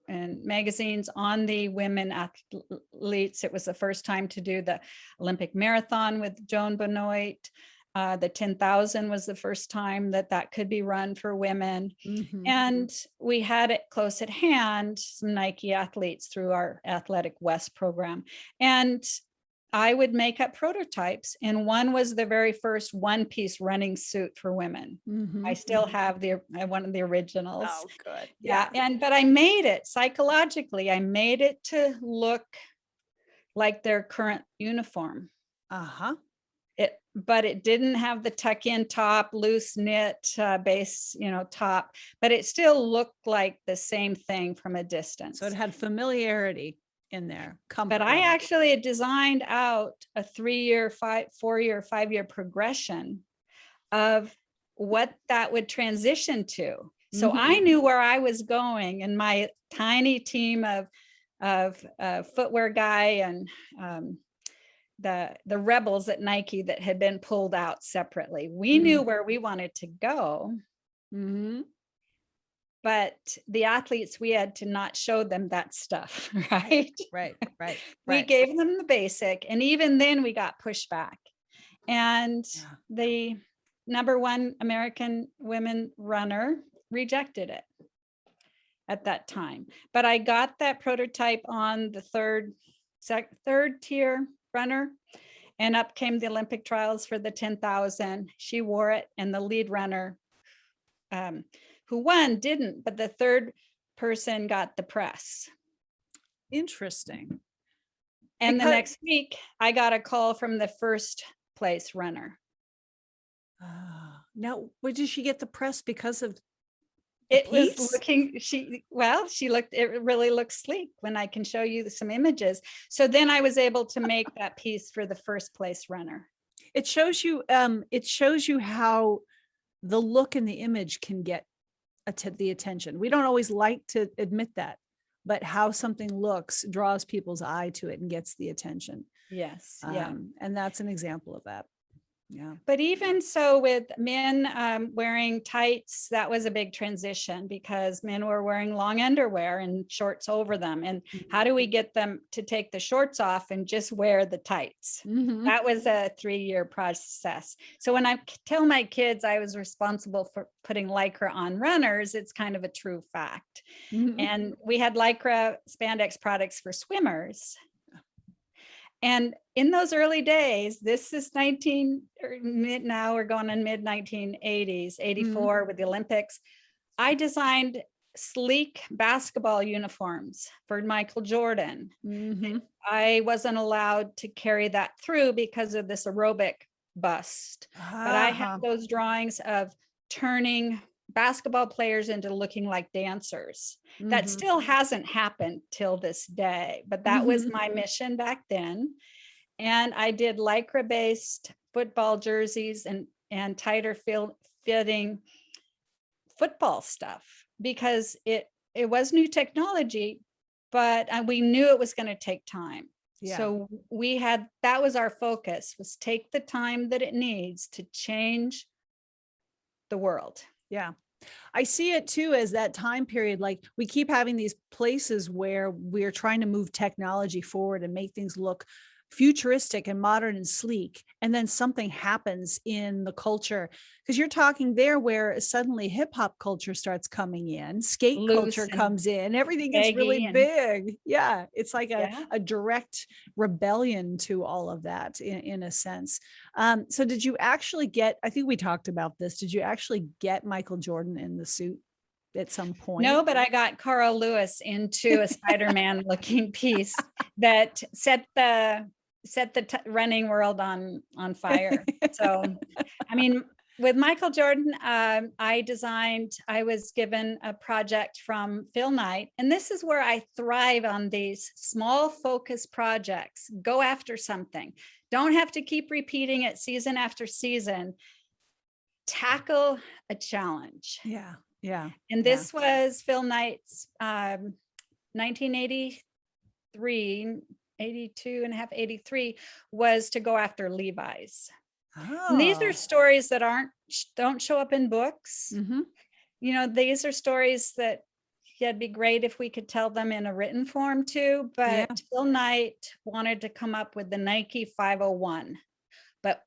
magazines on the women athletes. It was the first time to do the Olympic marathon with Joan Benoit. The 10,000 was the first time that could be run for women. And we had it close at hand, some Nike athletes through our Athletic West program. And I would make up prototypes. And one was the very first one-piece running suit for women. I still have one of the originals. Oh, good. Yeah. But I made it psychologically. I made it to look like their current uniform. But it didn't have the tuck-in top, loose knit base, top, but it still looked like the same thing from a distance. So it had familiarity in there. But I actually had designed out a 3-year, 4-year, 5-year progression of what that would transition to. So I knew where I was going, and my tiny team of footwear guy and the rebels at Nike that had been pulled out separately. We knew where we wanted to go. But the athletes, we had to not show them that stuff, right? Right. We gave them the basic, and even then we got pushback. And the #1 American women runner rejected it at that time. But I got that prototype on the third tier runner, and up came the Olympic trials for the 10,000. She wore it, and the lead runner who won didn't, but the third person got the press. Interesting. And the next week I got a call from the first place runner. Now, did she get the press because of it was looking, she really looks sleek when I can show you some images. So then I was able to make that piece for the first place runner. It shows you how the look in the image can get the attention. We don't always like to admit that, but how something looks draws people's eye to it and gets the attention. Yes. And that's an example of that. Yeah. But even so, with men wearing tights, that was a big transition because men were wearing long underwear and shorts over them. And how do we get them to take the shorts off and just wear the tights? That was a 3-year process. So when I tell my kids I was responsible for putting Lycra on runners, it's kind of a true fact. And we had Lycra spandex products for swimmers. And in those early days, this is now we're going in mid-1980s, 84 with the Olympics. I designed sleek basketball uniforms for Michael Jordan. I wasn't allowed to carry that through because of this aerobic bust. But I had those drawings of turning basketball players into looking like dancers. That still hasn't happened till this day, but that was my mission back then. And I did Lycra based football jerseys and tighter fitting football stuff because it was new technology, but we knew it was going to take time. So that was our focus, was take the time that it needs to change the world. Yeah. I see it too as that time period. Like we keep having these places where we're trying to move technology forward and make things look futuristic and modern and sleek. And then something happens in the culture, because you're talking there where suddenly hip hop culture starts coming in, skate culture comes in, everything gets really big. Yeah. It's like a direct rebellion to all of that in a sense. So did you actually I think we talked about this. Did you actually get Michael Jordan in the suit at some point? No, but I got Carl Lewis into a Spider-Man looking piece that set the set the running world on fire. So, I mean, with Michael Jordan, I was given a project from Phil Knight, and this is where I thrive on these small focus projects. Go after something. Don't have to keep repeating it season after season. Tackle a challenge. Yeah. Yeah. And this was Phil Knight's 1983, 82 and a half, 83 was to go after Levi's. Oh. And these are stories that don't show up in books. Mm-hmm. You know, these are stories that it'd be great if we could tell them in a written form too. But Phil Knight wanted to come up with the Nike 501. But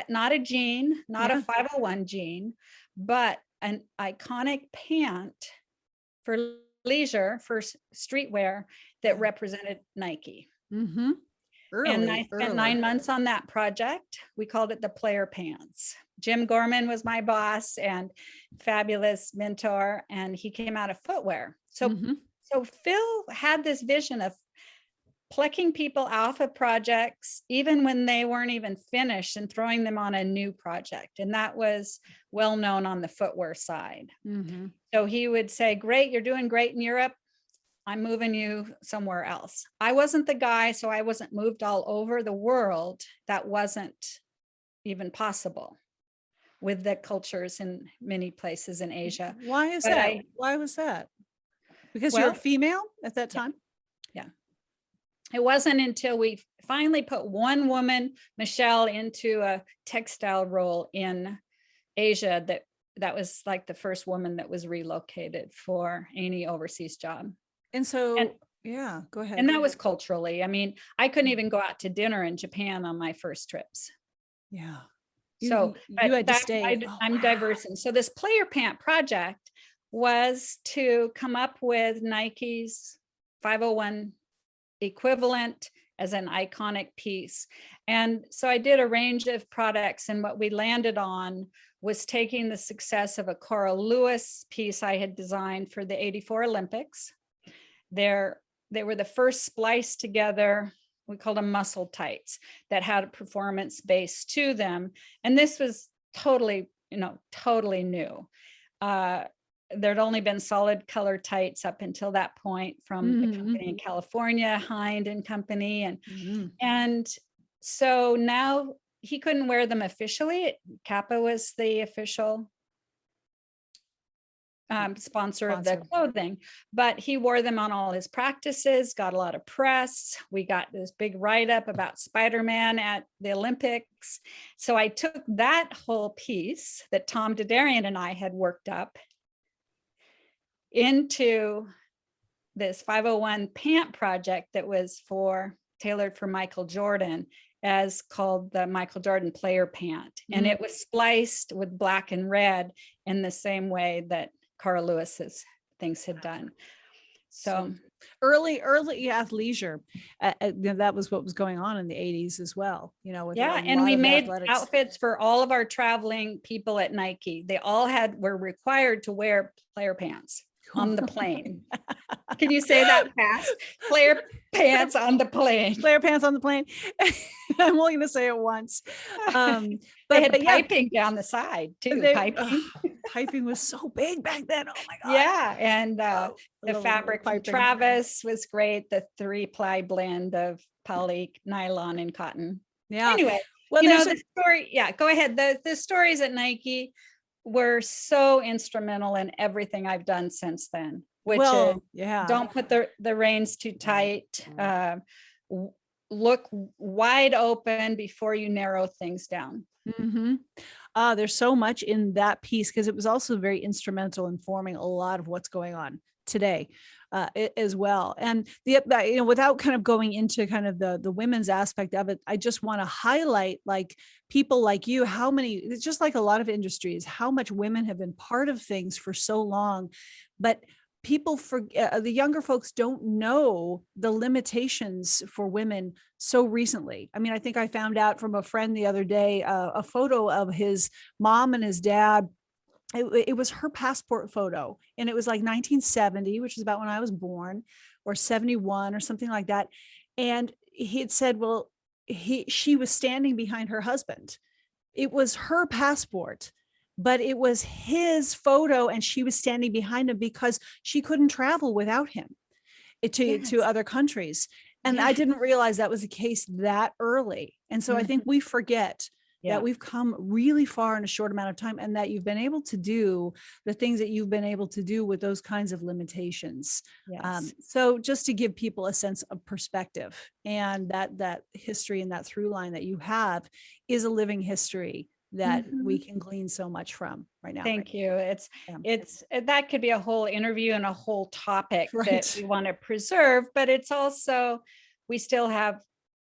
not a jean, not a 501 jean, but an iconic pant for leisure, for streetwear that represented Nike. Mm-hmm. And I spent 9 months on that project. We called it the Player Pants. Jim Gorman was my boss and fabulous mentor, and he came out of footwear. So Phil had this vision of plucking people off of projects, even when they weren't even finished, and throwing them on a new project. And that was well known on the footwear side. Mm-hmm. So he would say, great, you're doing great in Europe. I'm moving you somewhere else. I wasn't the guy, so I wasn't moved all over the world. That wasn't even possible with the cultures in many places in Asia. Why is that? Why was that? Because you're a female at that time? Yeah. It wasn't until we finally put one woman, Michelle, into a textile role in Asia that was like the first woman that was relocated for any overseas job. And so, go ahead. And that was culturally. I mean, I couldn't even go out to dinner in Japan on my first trips. Yeah. So you had to stay. I'm diverse. And so this Player Pant project was to come up with Nike's 501 equivalent as an iconic piece. And so I did a range of products, and what we landed on was taking the success of a Cora Lewis piece I had designed for the 84 Olympics. They were the first spliced together, we called them muscle tights, that had a performance base to them. And this was totally new. There'd only been solid color tights up until that point from a company in California, Hind and Company. And so now he couldn't wear them officially. Kappa was the official sponsor of the clothing, but he wore them on all his practices, got a lot of press. We got this big write-up about Spider-Man at the Olympics. So I took that whole piece that Tom Didarian and I had worked up into this 501 pant project that was tailored for Michael Jordan, as called the Michael Jordan Player Pant. And it was spliced with black and red in the same way that Cora Lewis's things had done. So early athleisure, that was what was going on in the 80s as well. And we made outfits for all of our traveling people at Nike. They all were required to wear player pants on the plane. Can you say that fast? Player pants on the plane. Player pants on the plane. I'm only going to say it once. They had piping down the side too. Piping was so big back then. Oh my God. Yeah. And the fabric from Travis was great. The 3-ply blend of poly, nylon, and cotton. Yeah. Anyway, well, the story. Yeah, go ahead. The stories at Nike were so instrumental in everything I've done since then, which is don't put the reins too tight. Look wide open before you narrow things down. There's so much in that piece, because it was also very instrumental in forming a lot of what's going on today as well. And without kind of going into kind of the women's aspect of it, I just want to highlight, like, people like you, it's just like a lot of industries, how much women have been part of things for so long, but people forget, the younger folks don't know the limitations for women so recently. I mean, I think I found out from a friend the other day, a photo of his mom and his dad. It was her passport photo, and it was like 1970, which is about when I was born, or 71 or something like that. And he had said, well, she was standing behind her husband. It was her passport, but it was his photo, and she was standing behind him because she couldn't travel without him to other countries. And I didn't realize that was the case that early. And so I think we forget that we've come really far in a short amount of time, and that you've been able to do the things that you've been able to do with those kinds of limitations. So just to give people a sense of perspective, and that history and that through line that you have is a living history that we can glean so much from right now. Thank you. It's that could be a whole interview and a whole topic that we want to preserve, but it's also, we still have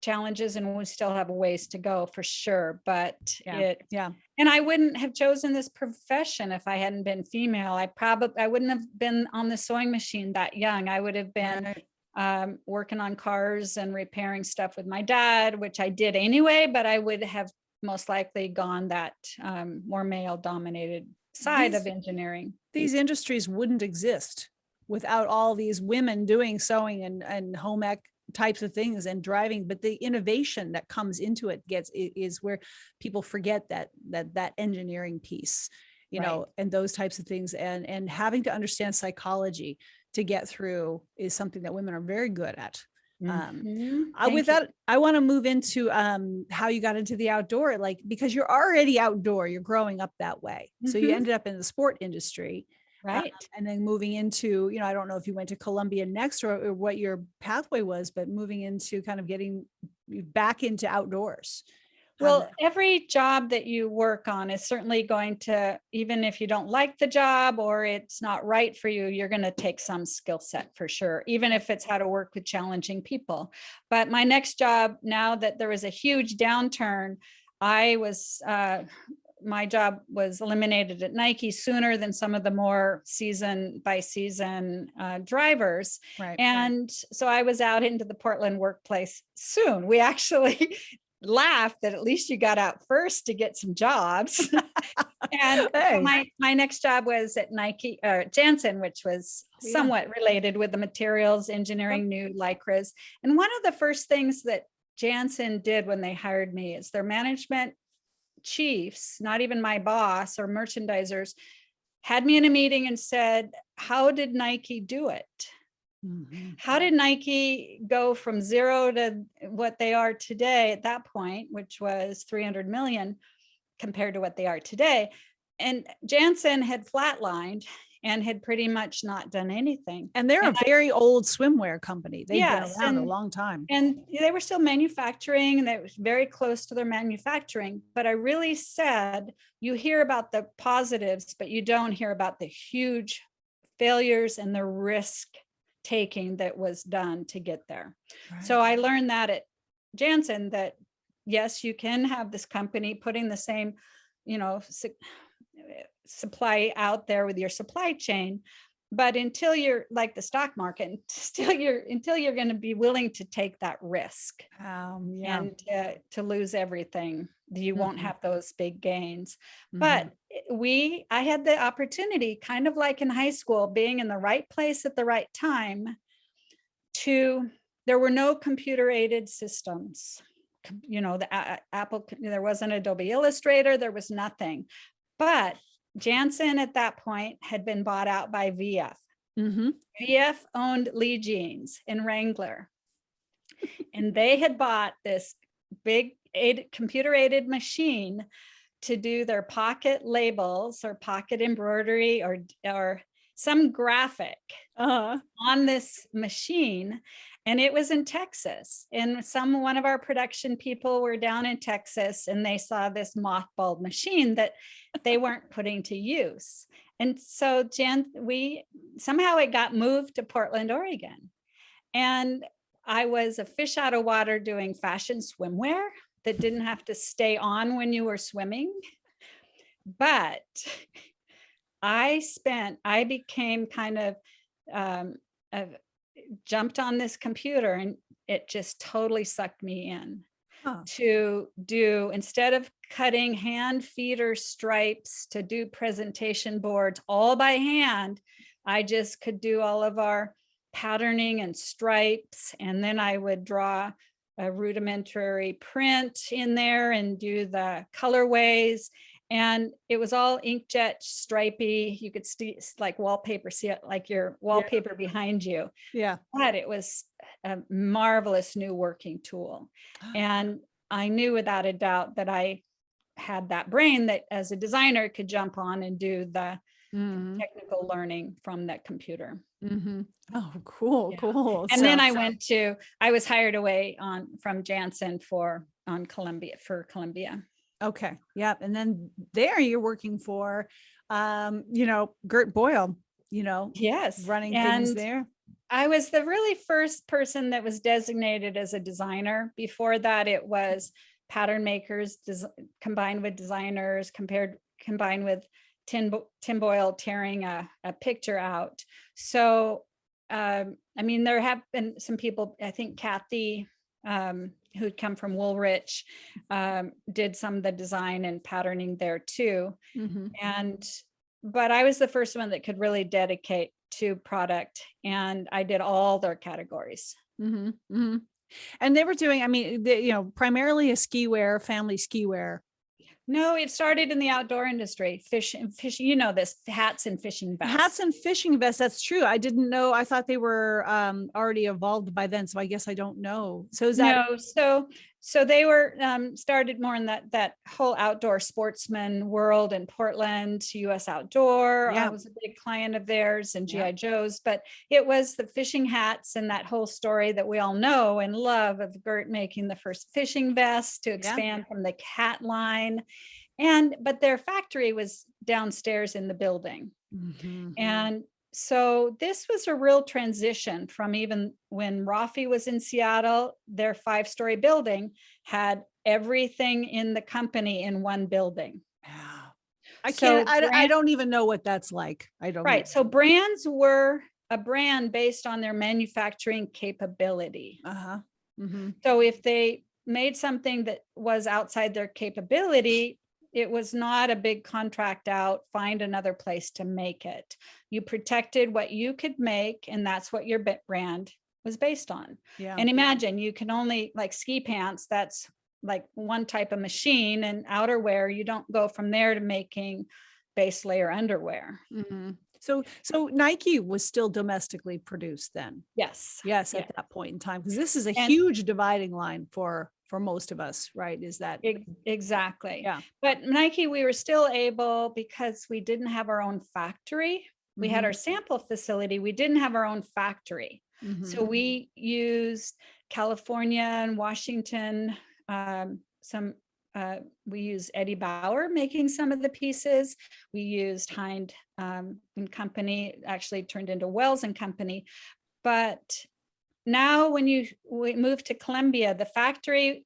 challenges and we still have a ways to go for sure. But and I wouldn't have chosen this profession if I hadn't been female. I wouldn't have been on the sewing machine that young. I would have been working on cars and repairing stuff with my dad, which I did anyway, but I would have most likely gone that more male dominated side of engineering. These industries wouldn't exist without all these women doing sewing and home ec types of things and driving. But the innovation that comes into it is where people forget that engineering piece, you know, and those types of things, and having to understand psychology to get through is something that women are very good at. With that, I want to move into how you got into the outdoor, like, because you're already outdoor, you're growing up that way. So you ended up in the sport industry, and then moving into, you know, I don't know if you went to Columbia next or what your pathway was, but moving into kind of getting back into outdoors. Well, every job that you work on is certainly going to, even if you don't like the job or it's not right for you, you're going to take some skill set for sure, even if it's how to work with challenging people. But my next job, now that there was a huge downturn, my job was eliminated at Nike sooner than some of the more season by season drivers. And so I was out into the Portland workplace soon. We actually laugh that at least you got out first to get some jobs. And my next job was at Nike, Janssen, which was somewhat related with the materials engineering, new lycras. And one of the first things that Janssen did when they hired me is their management chiefs, not even my boss or merchandisers, had me in a meeting and said, how did Nike do it? How did Nike go from zero to what they are today at that point, which was 300 million compared to what they are today? And Janssen had flatlined and had pretty much not done anything. And they're a very old swimwear company. They've been around a long time. And they were still manufacturing, and they was very close to their manufacturing. But I really said, you hear about the positives, but you don't hear about the huge failures and the risk taking that was done to get there. So I learned that at Janssen, that yes, you can have this company putting the same, you know, supply out there with your supply chain, but until you're like the stock market, until you're going to be willing to take that risk and to lose everything, you won't have those big gains. But I had the opportunity, kind of like in high school, being in the right place at the right time. There were no computer aided systems, you know, the Apple, there wasn't Adobe Illustrator, there was nothing. But Janssen at that point had been bought out by VF. VF owned Lee Jeans and Wrangler. And they had bought this big computer aided machine to do their pocket labels or pocket embroidery or some graphic on this machine. And it was in Texas. And one of our production people were down in Texas, and they saw this mothballed machine that they weren't putting to use. And so somehow it got moved to Portland, Oregon. And I was a fish out of water doing fashion swimwear that didn't have to stay on when you were swimming. But I became kind of jumped on this computer, and it just totally sucked me in to do, instead of cutting hand feeder stripes to do presentation boards all by hand, I just could do all of our patterning and stripes. And then I would draw a rudimentary print in there and do the colorways. And it was all inkjet stripy. You could see like wallpaper, see it like your wallpaper behind you. Yeah. But it was a marvelous new working tool. And I knew without a doubt that I had that brain that as a designer could jump on and do the technical learning from that computer. Oh, cool, cool. And then I was hired away from Janssen for Columbia. Okay. Yep. And then there you're working for, Gert Boyle, yes, running things there. I was the really first person that was designated as a designer. Before that, it was pattern makers combined with designers, combined with Tim Boyle tearing a picture out. So, there have been some people, I think Kathy, who'd come from Woolrich, did some of the design and patterning there too. But I was the first one that could really dedicate to product, and I did all their categories. And they were doing, primarily a ski wear, family ski wear. No, it started in the outdoor industry, fishing, this, hats and fishing vests. Hats and fishing vests, that's true. I didn't know. I thought they were already evolved by then, so I guess I don't know. So is that so they were started more in that whole outdoor sportsman world in Portland, US Outdoor. I was a big client of theirs, and GI Joe's, but it was the fishing hats and that whole story that we all know and love of Gert making the first fishing vest to expand from the cat line. But their factory was downstairs in the building. And so this was a real transition from even when Rafi was in Seattle, their 5-story building had everything in the company in one building. I don't even know what that's like. I don't. Right. So brands were a brand based on their manufacturing capability. So if they made something that was outside their capability, it was not a big contract out, find another place to make it. You protected what you could make, and that's what your brand was based on. And imagine you can only, like ski pants, that's like one type of machine, and outerwear, you don't go from there to making base layer underwear. So Nike was still domestically produced then? Yes. At that point in time, because this is a huge dividing line for most of us, right? Is that exactly? Yeah. But Nike, we were still able, because we didn't have our own factory. We had our sample facility. We didn't have our own factory. So we used California and Washington. We used Eddie Bauer making some of the pieces. We used Hind and Company, actually turned into Wells and Company. But now when we moved to Columbia, the factory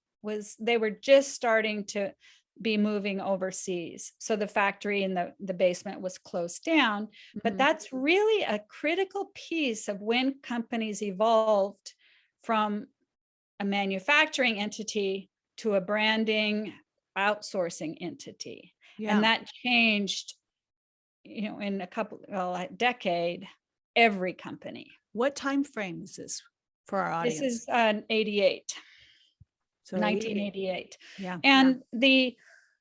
they were just starting to be moving overseas. So the factory in the basement was closed down. But that's really a critical piece of when companies evolved from a manufacturing entity to a branding outsourcing entity. And that changed, in a decade, every company. What time frame is this for our audience? This is 88. So 1988. Yeah. And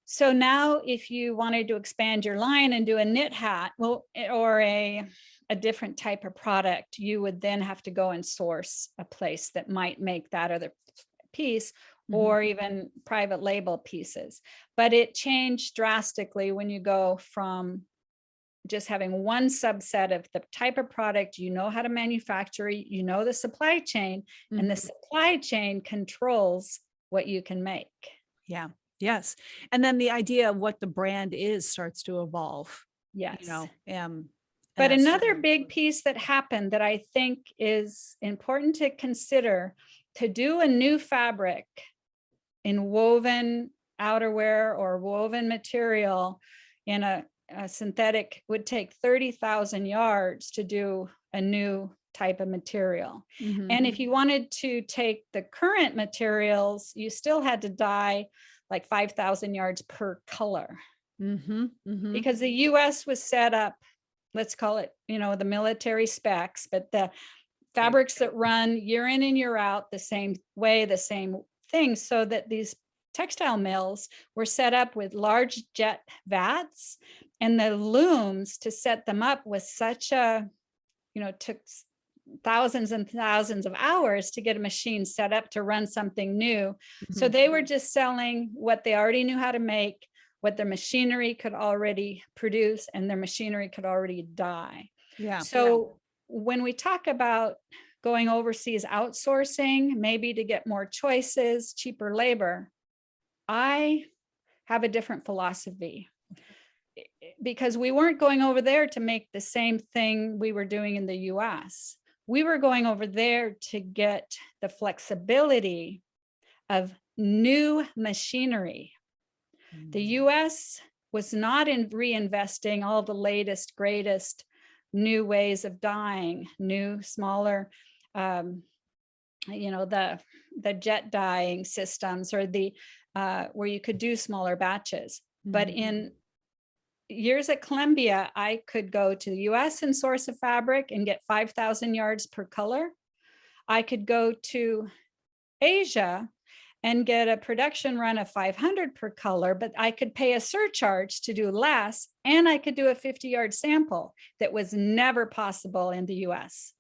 so now if you wanted to expand your line and do a knit hat, or a different type of product, you would then have to go and source a place that might make that other piece, or even private label pieces. But it changed drastically when you go from just having one subset of the type of product how to manufacture, the supply chain, and the supply chain controls what you can make. Yeah. Yes. And then the idea of what the brand is starts to evolve. Yes. But another big piece that happened that I think is important to consider, to do a new fabric in woven outerwear or woven material in a synthetic would take 30,000 yards to do a new type of material. And if you wanted to take the current materials, you still had to dye like 5,000 yards per color. Because the US was set up, let's call it, the military specs, but fabrics that run year in and year out the same way, the same thing, so that these textile mills were set up with large jet vats, and the looms to set them up was such a, took thousands and thousands of hours to get a machine set up to run something new. So they were just selling what they already knew how to make, what their machinery could already produce, and their machinery could already dye. So when we talk about going overseas, outsourcing, maybe to get more choices, cheaper labor, I have a different philosophy, because we weren't going over there to make the same thing we were doing in the US. We were going over there to get the flexibility of new machinery. The US was not reinvesting all the latest, greatest new ways of dyeing, new, smaller, the jet dyeing systems, or the where you could do smaller batches. But in years at Columbia, I could go to the US and source a fabric and get 5,000 yards per color. I could go to Asia and get a production run of 500 per color, but I could pay a surcharge to do less, and I could do a 50-yard sample that was never possible in the US.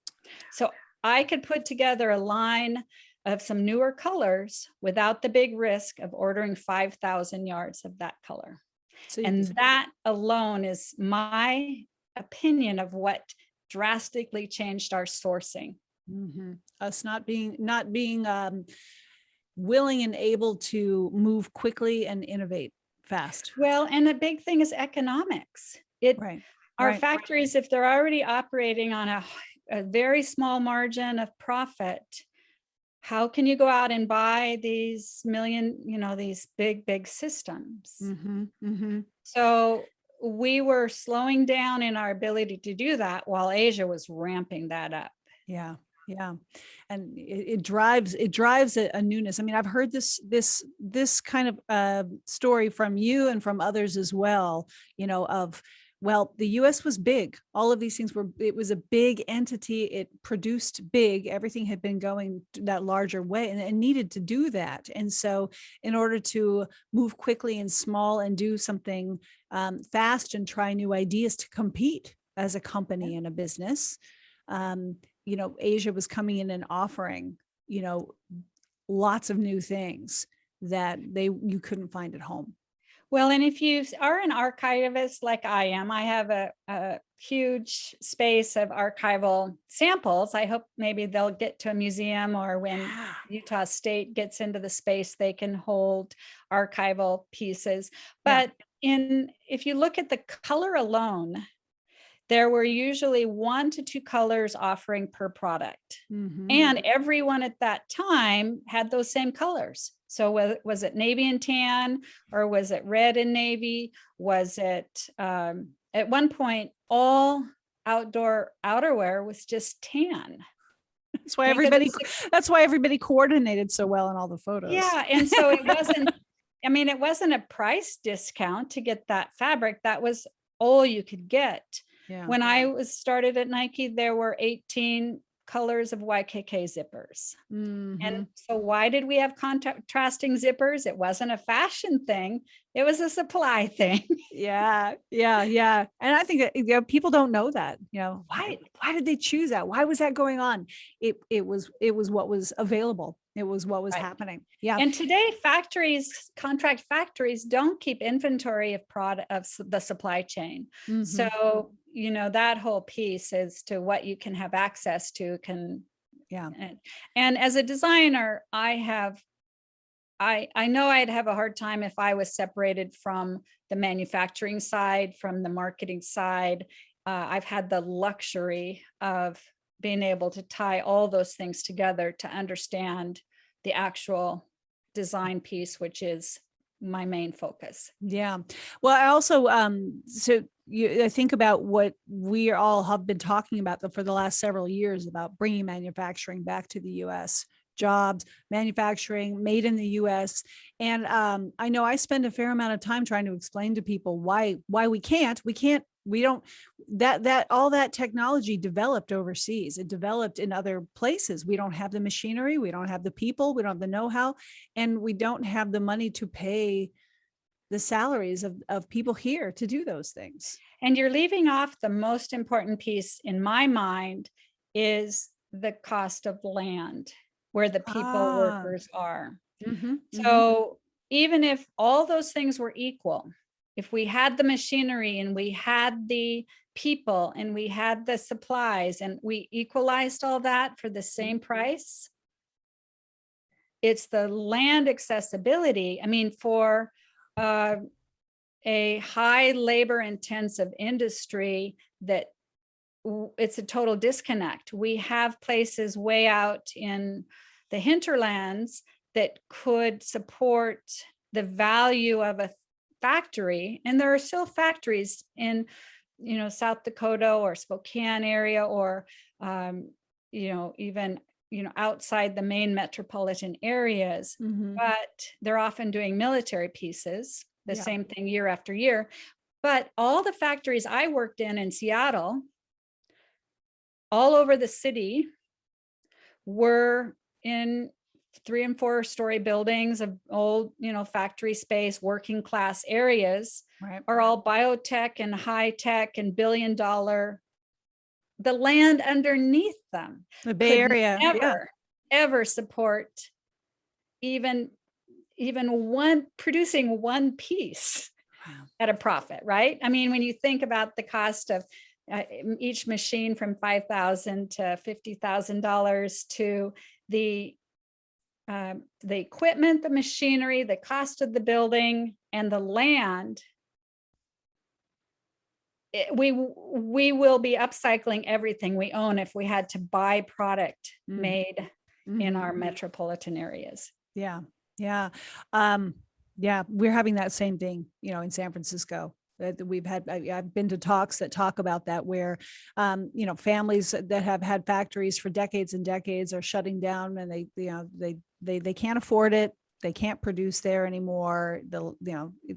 So I could put together a line of some newer colors without the big risk of ordering 5,000 yards of that color. And that alone is my opinion of what drastically changed our sourcing. Us not being willing and able to move quickly and innovate fast. Well, and the big thing is economics. Our factories, if they're already operating on a very small margin of profit, how can you go out and buy these these big systems? So we were slowing down in our ability to do that while Asia was ramping that up. Yeah. And it drives a newness. I mean, I've heard this kind of story from you and from others as well, well, the US was big. All of these things it was a big entity. It produced big. Everything had been going that larger way and needed to do that. And so in order to move quickly and small and do something fast and try new ideas to compete as a company and a business, Asia was coming in and offering, lots of new things that you couldn't find at home. Well, and if you are an archivist like I am, I have a huge space of archival samples. I hope maybe they'll get to a museum, or when Utah State gets into the space, they can hold archival pieces. But if you look at the color alone, there were usually 1 to 2 colors offering per product. And everyone at that time had those same colors. So was it navy and tan, or was it red and navy? Was it, at one point, all outdoor outerwear was just tan. That's why everybody coordinated so well in all the photos. Yeah, and so it wasn't a price discount to get that fabric. That was all you could get. When I started at Nike, there were 18 colors of YKK zippers. And so why did we have contrasting zippers? It wasn't a fashion thing. It was a supply thing. Yeah. And I think that people don't know that, why did they choose that? Why was that going on? It was what was available. It was what was happening. Yeah. And today contract factories don't keep inventory of the supply chain. So, that whole piece as to what you can have access to and as a designer, I know I'd have a hard time if I was separated from the manufacturing side, from the marketing side. I've had the luxury of being able to tie all those things together to understand the actual design piece, which is my main focus. Yeah. Well, I also, I think about what we all have been talking about for the last several years about bringing manufacturing back to the US, jobs, manufacturing, made in the US. And I know I spend a fair amount of time trying to explain to people why we don't, that all that technology developed overseas. It developed in other places. We don't have the machinery, we don't have the people, we don't have the know-how, and we don't have the money to pay the salaries of people here to do those things. And you're leaving off the most important piece in my mind is the cost of land, where the people workers are. So even if all those things were equal, if we had the machinery and we had the people and we had the supplies and we equalized all that for the same price, it's the land accessibility. I mean, for a high labor intensive industry, that it's a total disconnect. We have places way out in the hinterlands that could support the value of a factory. And there are still factories in, South Dakota or Spokane area, or, even, outside the main metropolitan areas, but they're often doing military pieces, the same thing year after year. But all the factories I worked in Seattle, all over the city, were in 3 and 4 story buildings of old, factory space, working class areas, are all biotech and high tech and $1 billion. The land underneath them, the Bay Area, ever support even one producing one piece at a profit, right? I mean, when you think about the cost of each machine from $5,000 to $50,000 to the equipment, the machinery, the cost of the building, and the land, we will be upcycling everything we own if we had to buy product made in our metropolitan areas. Yeah. We're having that same thing, in San Francisco. We've had, I've been to talks that talk about that, where, families that have had factories for decades and decades are shutting down, and they can't afford it. They can't produce there anymore. The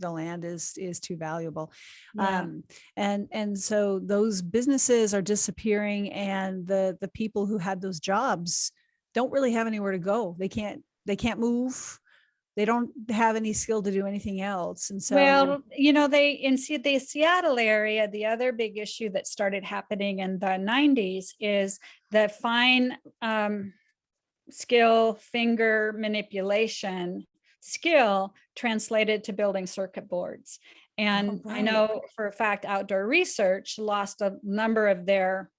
land is too valuable. And so those businesses are disappearing, and the people who had those jobs don't really have anywhere to go. They can't move. They don't have any skill to do anything else. And so, well, the Seattle area, the other big issue that started happening in the 90s is the fine skill, finger manipulation skill translated to building circuit boards. And I know for a fact Outdoor Research lost a number of their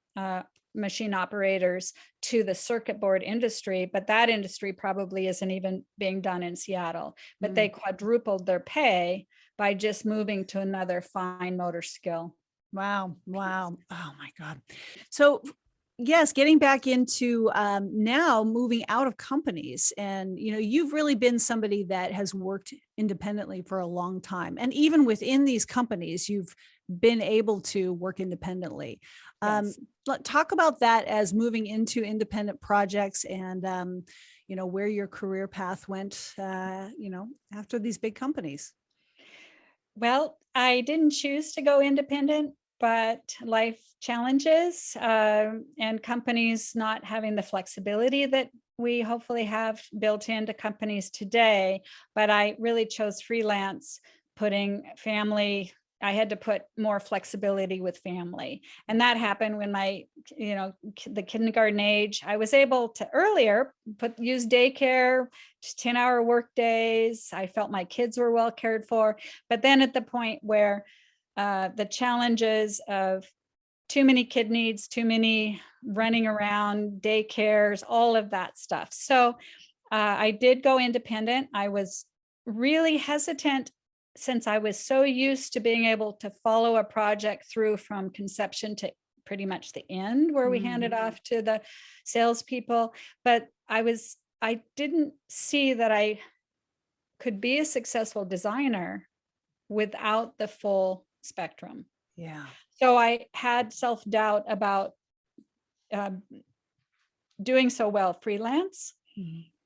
machine operators to the circuit board industry, but that industry probably isn't even being done in Seattle. But they quadrupled their pay by just moving to another fine motor skill. Wow. Oh my God. So yes, getting back into now moving out of companies, and you've really been somebody that has worked independently for a long time, and even within these companies, you've been able to work independently. Yes. Talk about that as moving into independent projects, and where your career path went, after these big companies. Well, I didn't choose to go independent, but life challenges and companies not having the flexibility that we hopefully have built into companies today. But I really chose freelance, putting family. I had to put more flexibility with family. And that happened when the kindergarten age. I was able to earlier use daycare, 10-hour work days. I felt my kids were well cared for. But then at the point where the challenges of too many kid needs, too many running around, daycares, all of that stuff. So I did go independent. I was really hesitant, since I was so used to being able to follow a project through from conception to pretty much the end, where we hand it off to the salespeople. But I didn't see that I could be a successful designer without the full spectrum. Yeah. So I had self-doubt about doing so well freelance.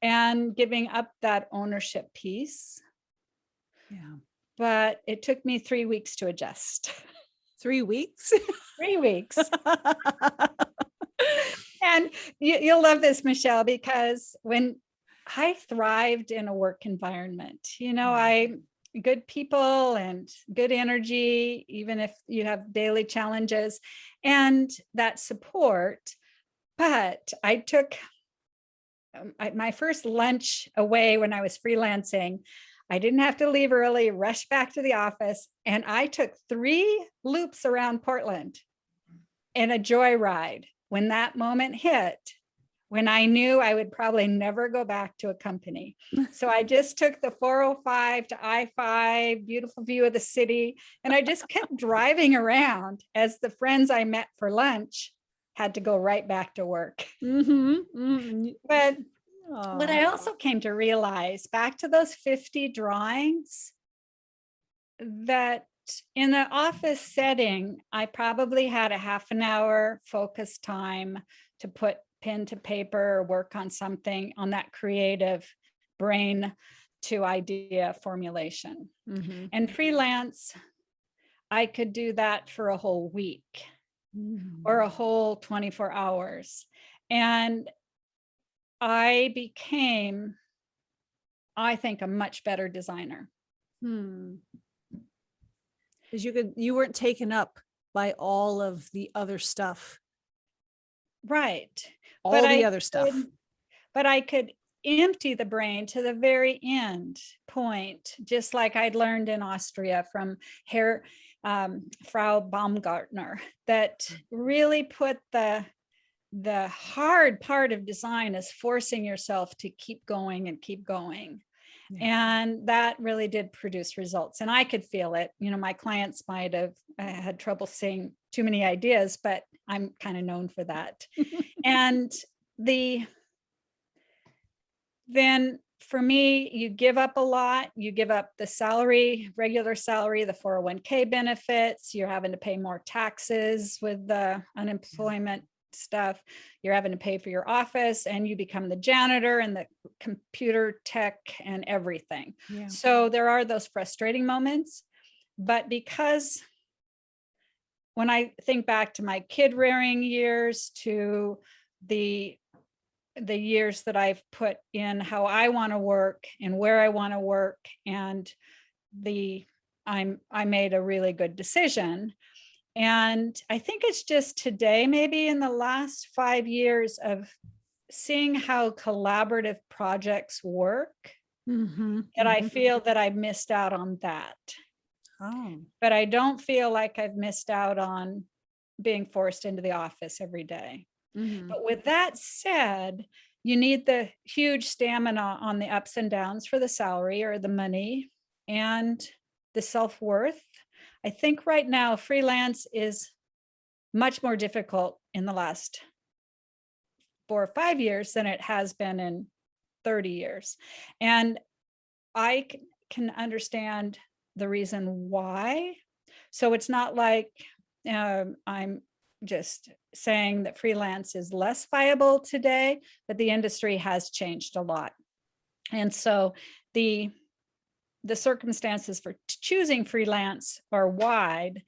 and giving up that ownership piece. Yeah. But it took me 3 weeks to adjust. 3 weeks? 3 weeks. And you'll love this, Michelle, because when I thrived in a work environment, good people and good energy, even if you have daily challenges and that support. But I took my first lunch away when I was freelancing. I didn't have to leave early, rush back to the office. And I took 3 loops around Portland in a joyride when that moment hit, when I knew I would probably never go back to a company. So I just took the 405 to I-5, beautiful view of the city. And I just kept driving around as the friends I met for lunch had to go right back to work. But what I also came to realize, back to those 50 drawings, that in the office setting, I probably had a half an hour focus time to put pen to paper or work on something on that creative brain to idea formulation. And freelance, I could do that for a whole week or a whole 24 hours. And I became, I think, a much better designer. Because you weren't taken up by all of the other stuff. Right. All the other stuff. But I could empty the brain to the very end point, just like I'd learned in Austria from Frau Baumgartner, that really put the hard part of design is forcing yourself to keep going and keep going. And that really did produce results. And I could feel it. My clients might have had trouble seeing too many ideas, but I'm kind of known for that. And then for me, you give up a lot. You give up the salary, regular salary, the 401k benefits. You're having to pay more taxes with the unemployment stuff. You're having to pay for your office, and you become the janitor and the computer tech and everything. So there are those frustrating moments. But because when I think back to my kid rearing years, to the years that I've put in how I want to work and where I want to work, and I made a really good decision. And I think it's just today, maybe in the last 5 years, of seeing how collaborative projects work, that I feel that I missed out on that. But I don't feel like I've missed out on being forced into the office every day. But with that said, you need the huge stamina on the ups and downs for the salary or the money and the self-worth. I think right now freelance is much more difficult in the last 4 or 5 years than it has been in 30 years. And I can understand the reason why. So it's not like I'm just saying that freelance is less viable today, but the industry has changed a lot. And so the circumstances for choosing freelance are wide,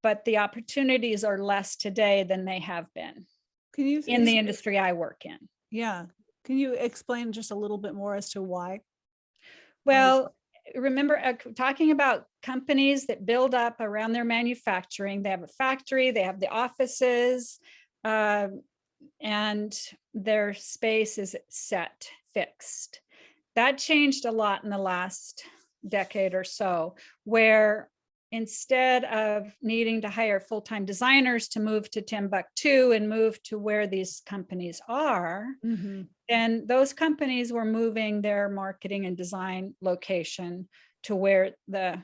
but the opportunities are less today than they have been in the industry I work in. Yeah. Can you explain just a little bit more as to why? Well, remember talking about companies that build up around their manufacturing. They have a factory, they have the offices, and their space is set, fixed. That changed a lot in the last decade or so, where instead of needing to hire full-time designers to move to Timbuktu and move to where these companies are, then those companies were moving their marketing and design location to where the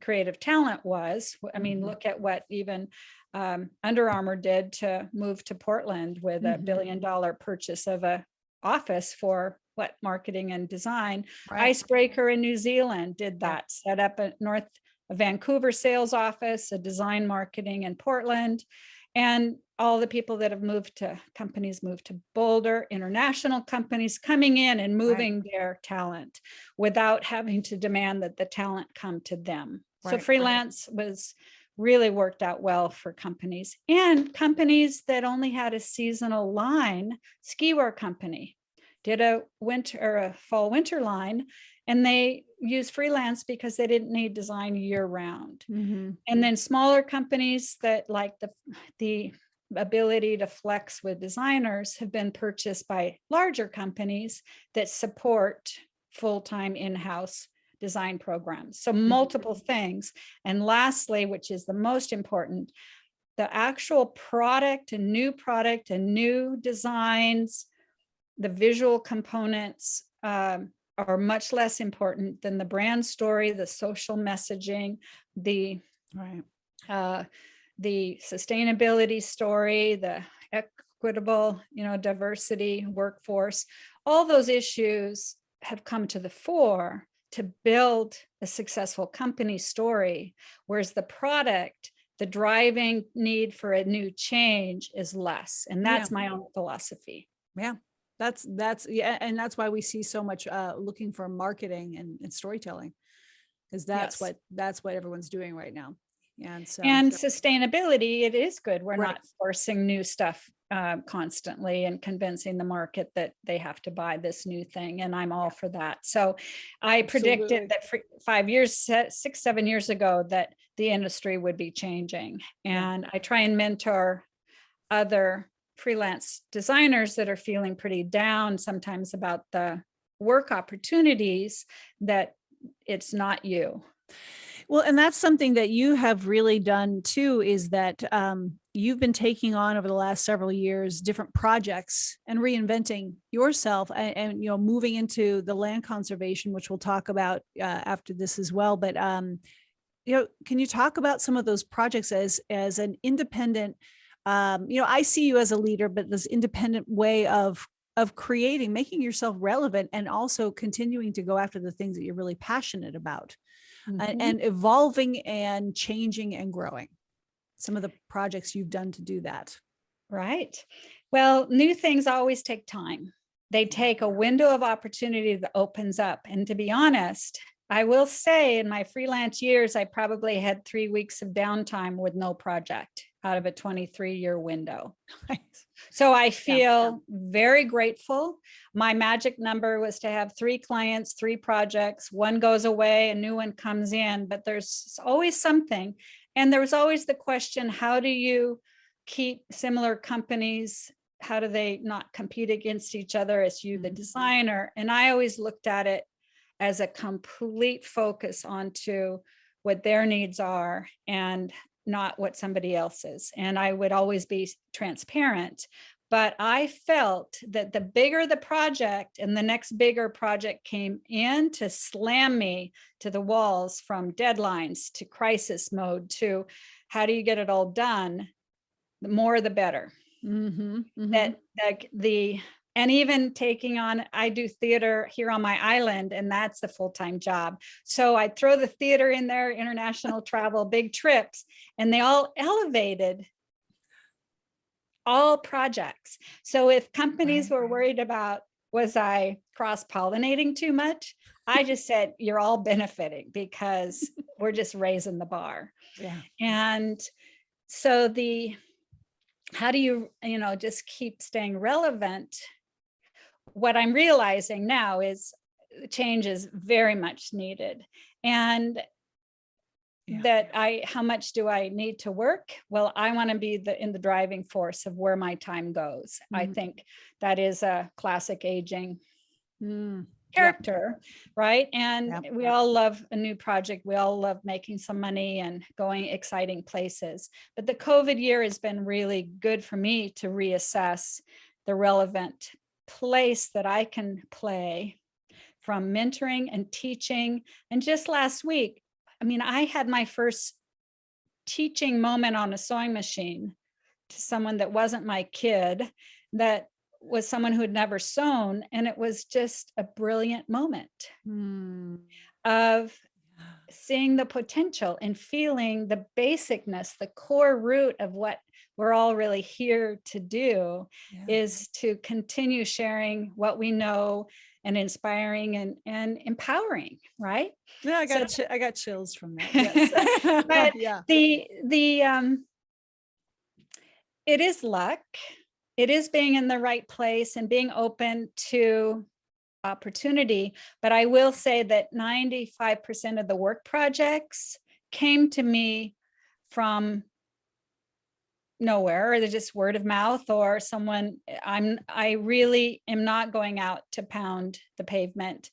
creative talent was. I mean, look at what even Under Armour did to move to Portland with $1 billion purchase of a office for marketing and design. Icebreaker in New Zealand did that, set up a Vancouver sales office, a design marketing in Portland. And all the people that have companies moved to Boulder, international companies coming in and moving their talent without having to demand that the talent come to them. So freelance was really worked out well for companies, and companies that only had a seasonal line. Ski wear company did a winter or a fall winter line, and they used freelance because they didn't need design year round. And then smaller companies that like the ability to flex with designers have been purchased by larger companies that support full-time in-house design programs. So multiple things. And lastly, which is the most important, the actual product and new designs, the visual components are much less important than the brand story, the social messaging, the sustainability story, the equitable, diversity, workforce. All those issues have come to the fore to build a successful company story, whereas the product, the driving need for a new change is less. And that's my own philosophy. Yeah. That's and that's why we see so much looking for marketing and storytelling, because that's what everyone's doing right now. And so, sustainability, it is good. We're not forcing new stuff constantly and convincing the market that they have to buy this new thing. And I'm all for that. So I predicted that for 7 years ago, that the industry would be changing. And I try and mentor other freelance designers that are feeling pretty down sometimes about the work opportunities, that it's not you. Well, and that's something that you have really done too, is that you've been taking on over the last several years different projects and reinventing yourself and moving into the land conservation, which we'll talk about after this as well. But can you talk about some of those projects as an independent, I see you as a leader, but this independent way of creating, making yourself relevant, and also continuing to go after the things that you're really passionate about. And evolving and changing and growing. Some of the projects you've done to do that. Right. Well, new things always take time. They take a window of opportunity that opens up. And to be honest, I will say in my freelance years, I probably had 3 weeks of downtime with no project out of a 23-year window. So I feel very grateful. My magic number was to have 3 clients, 3 projects. One goes away, a new one comes in, but there's always something. And there was always the question, how do you keep similar companies? How do they not compete against each other as you, the designer? And I always looked at it as a complete focus onto what their needs are and not what somebody else's. And I would always be transparent. But I felt that the bigger the project and the next bigger project came in to slam me to the walls, from deadlines to crisis mode to how do you get it all done, the more the better. And even taking on, I do theater here on my island, and that's a full-time job. So I throw the theater in there, international travel, big trips, and they all elevated all projects. So if companies were worried about, was I cross-pollinating too much? I just said, you're all benefiting because we're just raising the bar. And so how do you, just keep staying relevant? What I'm realizing now is change is very much needed. And how much do I need to work? Well, I want to be in the driving force of where my time goes. I think that is a classic aging character, right? And we all love a new project. We all love making some money and going exciting places. But the COVID year has been really good for me to reassess the relevant place that I can play, from mentoring and teaching. And just last week, I had my first teaching moment on a sewing machine to someone that wasn't my kid, that was someone who had never sewn. And it was just a brilliant moment of seeing the potential and feeling the basicness, the core root of what we're all really here to do is to continue sharing what we know and inspiring and empowering, right? Yeah, I got chills from that. Yes. But it is luck. It is being in the right place and being open to opportunity. But I will say that 95% of the work projects came to me from nowhere, or they're just word of mouth, or someone. I really am not going out to pound the pavement,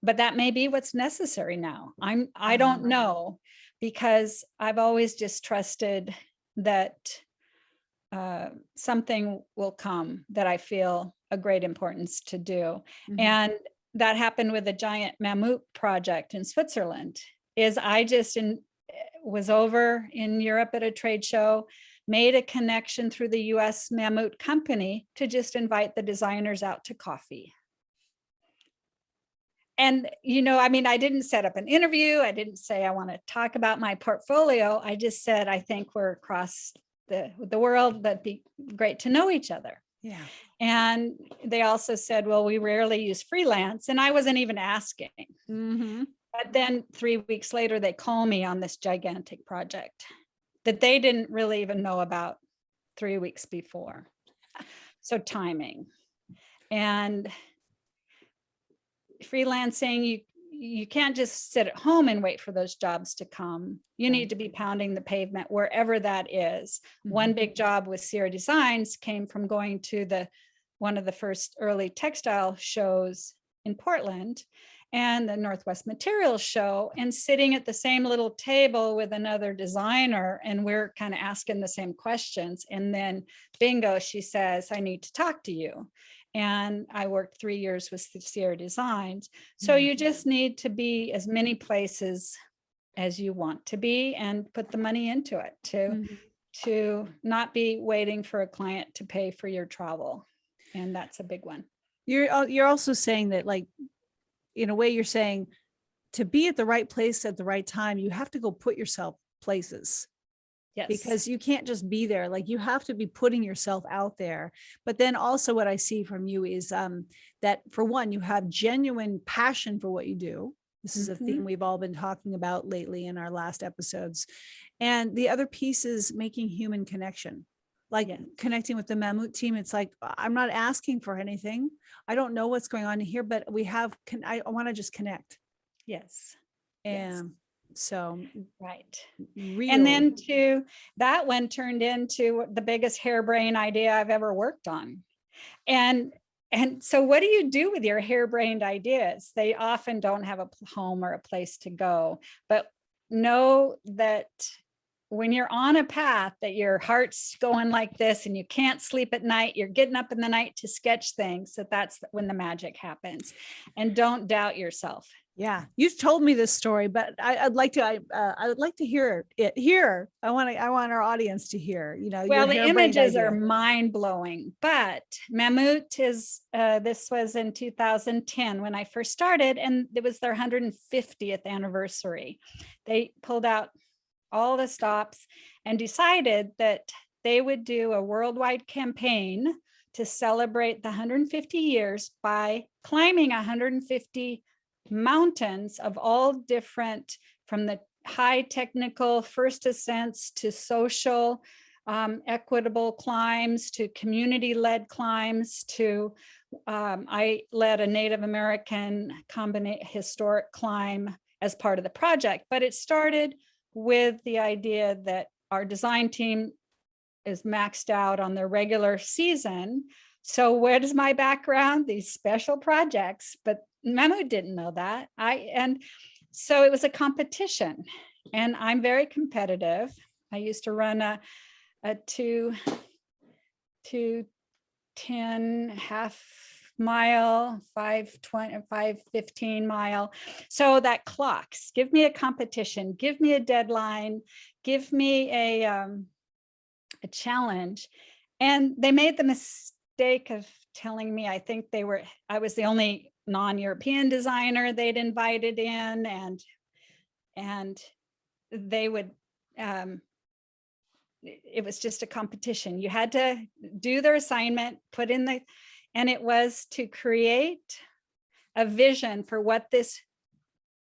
but that may be what's necessary now. I don't know, because I've always just trusted that something will come that I feel a great importance to do. And that happened with the giant mammoth project in Switzerland. I just was over in Europe at a trade show, made a connection through the US mammoth company to just invite the designers out to coffee. And, I didn't set up an interview. I didn't say I want to talk about my portfolio. I just said, I think we're across the world, that'd be great to know each other. Yeah. And they also said, well, we rarely use freelance. And I wasn't even asking. But then 3 weeks later, they call me on this gigantic project that they didn't really even know about 3 weeks before. So timing. And freelancing, you can't just sit at home and wait for those jobs to come. You need to be pounding the pavement wherever that is. One big job with Sierra Designs came from going to one of the first early textile shows in Portland and the Northwest Materials Show, and sitting at the same little table with another designer, and we're kind of asking the same questions. And then bingo, she says, I need to talk to you. And I worked 3 years with Sierra Designs. So you just need to be as many places as you want to be and put the money into it to not be waiting for a client to pay for your travel. And that's a big one. You're also saying that, like, in a way, you're saying to be at the right place at the right time, you have to go put yourself places. Yes. Because you can't just be there. Like, you have to be putting yourself out there. But then also what I see from you is that, for one, you have genuine passion for what you do. This is a theme we've all been talking about lately in our last episodes. And the other piece is making human connection. Like connecting with the Mammoth team. It's like, I'm not asking for anything. I don't know what's going on here, but I want to just connect. Yes. And so, right. Real. And then that one turned into the biggest harebrained idea I've ever worked on. And so what do you do with your harebrained ideas? They often don't have a home or a place to go, but know that when you're on a path that your heart's going like this and you can't sleep at night, you're getting up in the night to sketch things, that's when the magic happens. And don't doubt yourself. Yeah, you've told me this story, but I would like to hear it here. I want our audience to hear, well, the images are mind blowing, but Mammoth is, this was in 2010 when I first started, and it was their 150th anniversary. They pulled out all the stops and decided that they would do a worldwide campaign to celebrate the 150 years by climbing 150 mountains of all different, from the high technical first ascents to social equitable climbs to community-led climbs to I led a Native American historic climb as part of the project. But it started with the idea that our design team is maxed out on their regular season. So where does my background? These special projects, but Memo didn't know that. And so it was a competition, and I'm very competitive. I used to run a 2:10 half mile, 5:20, 5:15 mile. So that clocks. Give me a competition, give me a deadline, give me a challenge. And they made the mistake of telling me, I think I was the only non-European designer they'd invited in, and and they would, it was just a competition. You had to do their assignment, and it was to create a vision for what this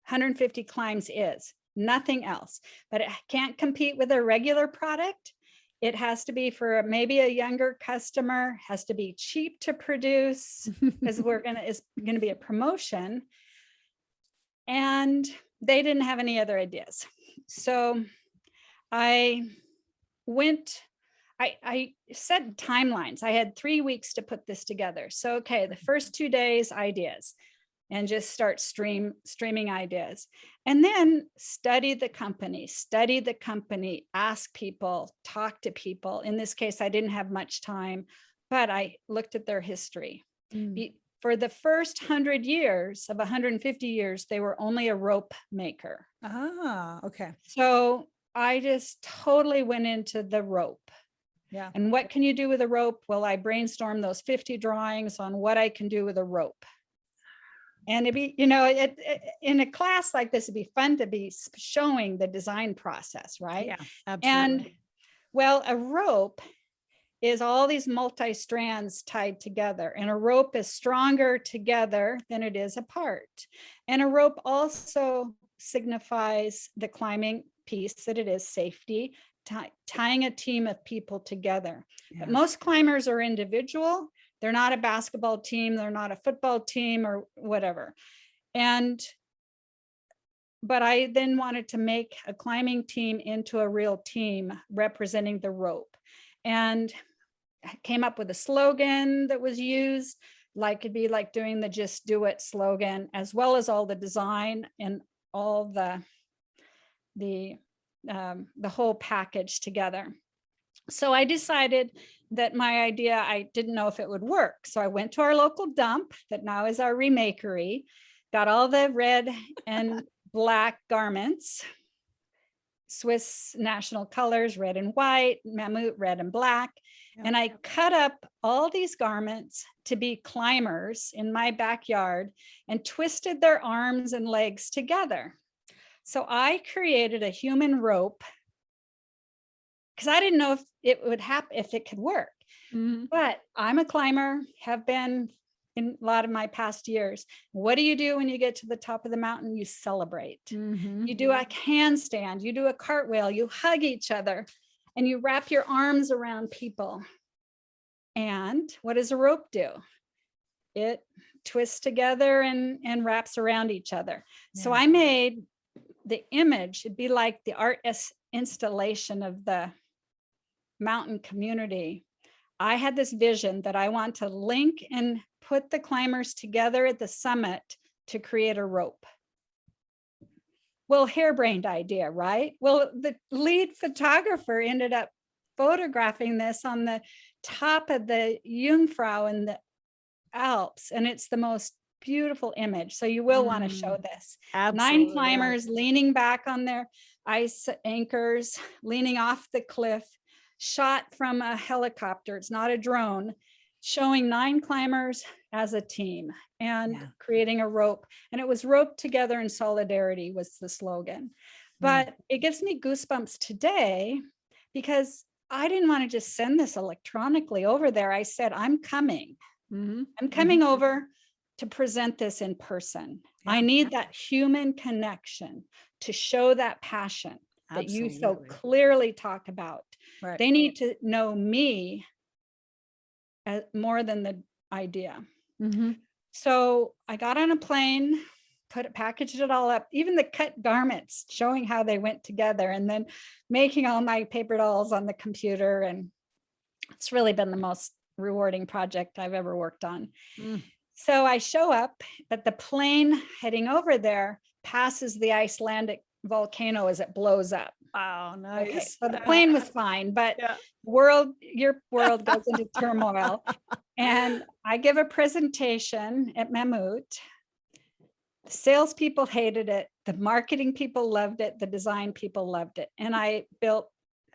150 climbs is, nothing else. But it can't compete with a regular product. It has to be for maybe a younger customer, has to be cheap to produce, because it's gonna be a promotion. And they didn't have any other ideas. So I set timelines. I had 3 weeks to put this together. So, okay, the first 2 days, ideas, and just start streaming ideas. And then study the company, ask people, talk to people. In this case, I didn't have much time, but I looked at their history. For the first 100 years of 150 years, they were only a rope maker. Ah, okay. So I just totally went into the rope. Yeah. And what can you do with a rope? Well, I brainstormed those 50 drawings on what I can do with a rope. And it'd be, in a class like this, it'd be fun to be showing the design process, right? Yeah, absolutely. And well, a rope is all these multi-strands tied together, and a rope is stronger together than it is apart. And a rope also signifies the climbing piece, that it is safety, tying a team of people together. Yeah. But most climbers are individual. They're not a basketball team. They're not a football team or whatever. But I then wanted to make a climbing team into a real team representing the rope. And I came up with a slogan that was used, like it'd be like doing the Just Do It slogan, as well as all the design and all the whole package together. So I decided that my idea, I didn't know if it would work. So I went to our local dump that now is our remakery, got all the red and black garments, Swiss national colors, red and white, Mammut, red and black. Yeah. And I cut up all these garments to be climbers in my backyard and twisted their arms and legs together. So I created a human rope, because I didn't know if it would happen, if it could work. Mm-hmm. But I'm a climber, have been in a lot of my past years. What do you do when you get to the top of the mountain? You celebrate. Mm-hmm. You do a handstand, you do a cartwheel, you hug each other, and you wrap your arms around people. And what does a rope do? It twists together and wraps around each other. Yeah. So I made the image, it'd be like the art installation of the mountain community. I had this vision that I want to link and put the climbers together at the summit to create a rope. Well, harebrained idea, right? Well, the lead photographer ended up photographing this on the top of the Jungfrau in the Alps, and it's the most beautiful image. So you will want to show this. Absolutely. 9 climbers leaning back on their ice anchors, leaning off the cliff, shot from a helicopter. It's not a drone, showing 9 climbers as a team and creating a rope. And it was roped together in solidarity was the slogan. But it gives me goosebumps today because I didn't want to just send this electronically over there. I said, I'm coming. Mm-hmm. I'm coming over to present this in person. Yeah. I need that human connection to show that passion that you so clearly talk about. Right. They need to know me more than the idea. Mm-hmm. So I got on a plane, packaged it all up, even the cut garments, showing how they went together, and then making all my paper dolls on the computer. And it's really been the most rewarding project I've ever worked on. So I show up, but the plane heading over there passes the Icelandic volcano as it blows up. Wow, nice. Okay, so the plane was fine, but your world goes into turmoil. And I give a presentation at Mammut. The salespeople hated it. The marketing people loved it. The design people loved it. And I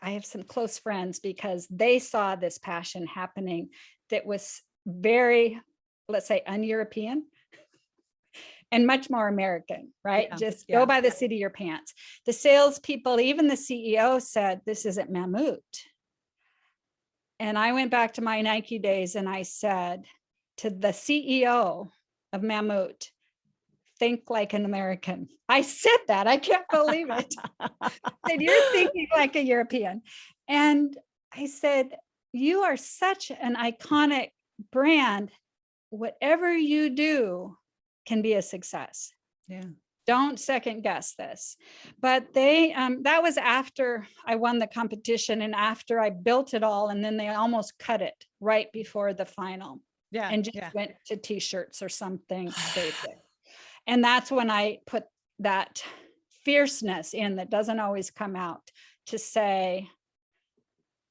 have some close friends because they saw this passion happening that was very, let's say, un-European. and much more American, right? Yeah, Just yeah. go by the seat of your pants. The salespeople, even the CEO said, this isn't Mammut. And I went back to my Nike days and I said to the CEO of Mammut, think like an American. I said that. I can't believe it. I said, you're thinking like a European. And I said, you are such an iconic brand. Whatever you do can be a success. Yeah. Don't second guess this. But they, that was after I won the competition and after I built it all, and then they almost cut it right before the final. Yeah. And just went to t-shirts or something basic. And that's when I put that fierceness in that doesn't always come out to say,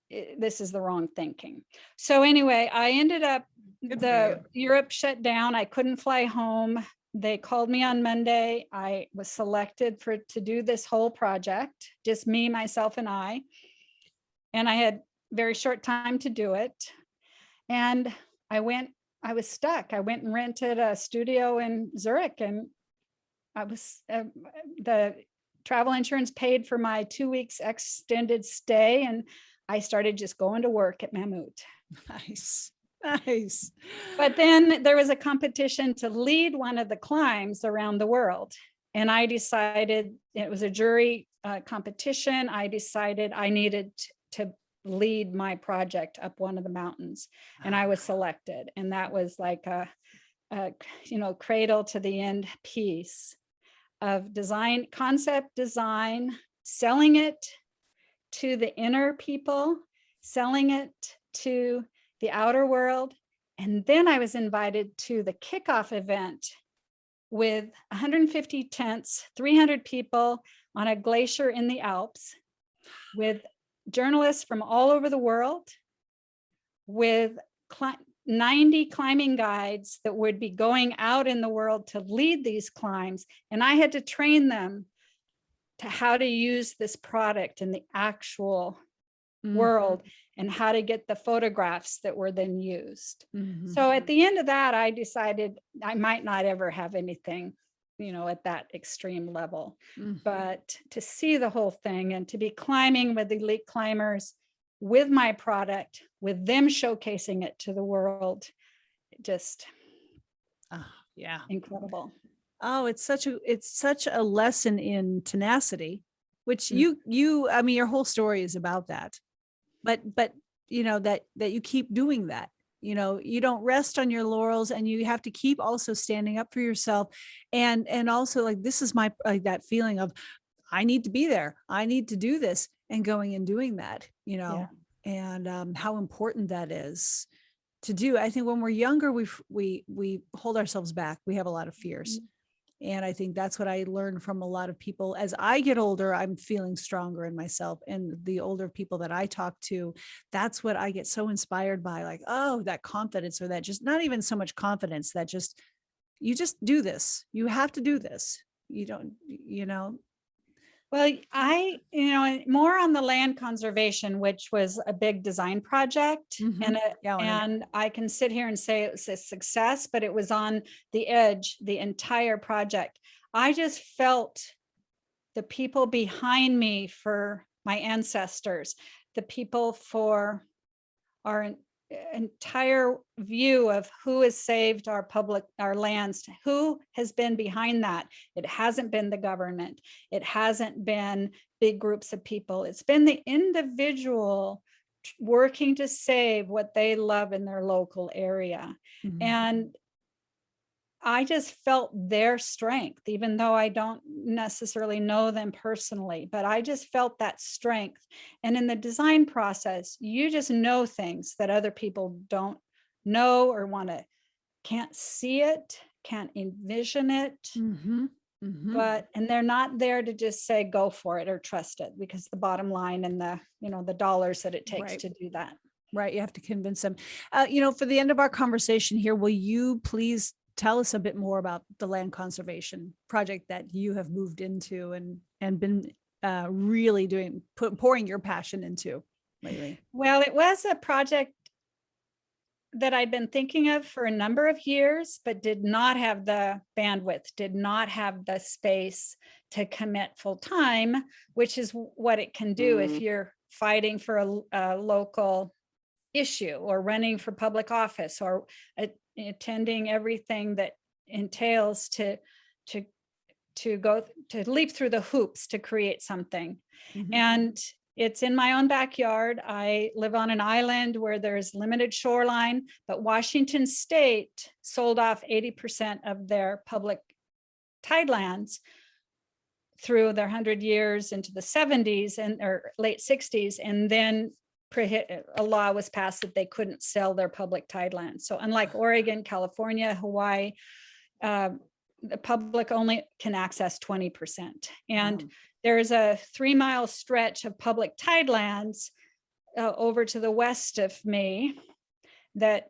this is the wrong thinking. So anyway, I ended up, Europe shut down. I couldn't fly home. They called me on Monday. I was selected to do this whole project, just me, myself, and I. And I had very short time to do it. And I was stuck. I went and rented a studio in Zurich, and I was, the travel insurance paid for my 2 weeks extended stay. And I started just going to work at Mammut. Nice. Nice. But then there was a competition to lead one of the climbs around the world. And I decided, it was a jury competition. I decided I needed to lead my project up one of the mountains, and I was selected. And that was like a cradle to the end piece of design, concept design, selling it to the inner people, selling it to the outer world. And then I was invited to the kickoff event with 150 tents, 300 people on a glacier in the Alps, with journalists from all over the world, with 90 climbing guides that would be going out in the world to lead these climbs. And I had to train them to how to use this product in the actual world and how to get the photographs that were then used. So at the end of that, I decided I might not ever have anything, at that extreme level, but to see the whole thing and to be climbing with elite climbers with my product, with them showcasing it to the world, just incredible. Oh, it's such a lesson in tenacity, which your whole story is about that. But that you keep doing that, you don't rest on your laurels, and you have to keep also standing up for yourself. And also, like, this is my, like, that feeling of, I need to be there. I need to do this, and going and doing that, and how important that is to do. I think when we're younger, we hold ourselves back. We have a lot of fears. And I think that's what I learned from a lot of people. As I get older, I'm feeling stronger in myself. And the older people that I talk to, that's what I get so inspired by, like, oh, that confidence, or that just not even so much confidence, that just, you just do this. You have to do this. You don't, Well, I, more on the land conservation, which was a big design project. And I can sit here and say it was a success, but it was on the edge, the entire project. I just felt the people behind me for my ancestors, the people for our entire view of who has saved our lands, who has been behind that. It hasn't been the government. It hasn't been big groups of people. It's been the individual working to save what they love in their local area. And I just felt their strength, even though I don't necessarily know them personally, but I just felt that strength. And in the design process, you just know things that other people don't know or can't see it, can't envision it. But, and they're not there to just say, go for it or trust it, because the bottom line and the dollars that it takes to do that. Right. You have to convince them. For the end of our conversation here, will you please tell us a bit more about the land conservation project that you have moved into and been really pouring your passion into lately? Well, it was a project that I'd been thinking of for a number of years, but did not have the bandwidth, did not have the space to commit full time, which is what it can do if you're fighting for a local issue or running for public office or attending everything that entails to leap through the hoops to create something. And it's in my own backyard. I live on an island where there's limited shoreline, but Washington State sold off 80% of their public tidelands through their 100 years into the 70s or late 60s. And then a law was passed that they couldn't sell their public tidelands. So unlike Oregon, California, Hawaii, the public only can access 20%. And there's a 3-mile stretch of public tidelands over to the west of me that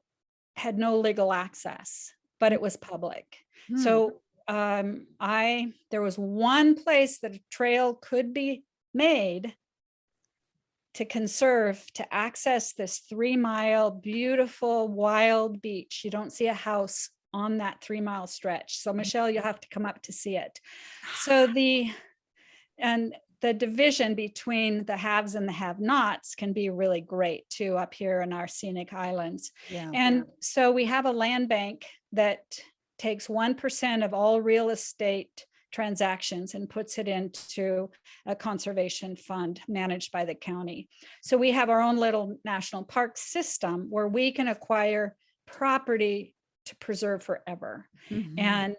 had no legal access, but it was public. So there was one place that a trail could be made to conserve, to access this 3-mile beautiful wild beach. You don't see a house on that 3-mile stretch. So Michelle, you'll have to come up to see it. So the division between the haves and the have-nots can be really great too up here in our scenic islands. So we have a land bank that takes 1% of all real estate transactions and puts it into a conservation fund managed by the county. So we have our own little national park system where we can acquire property to preserve forever. And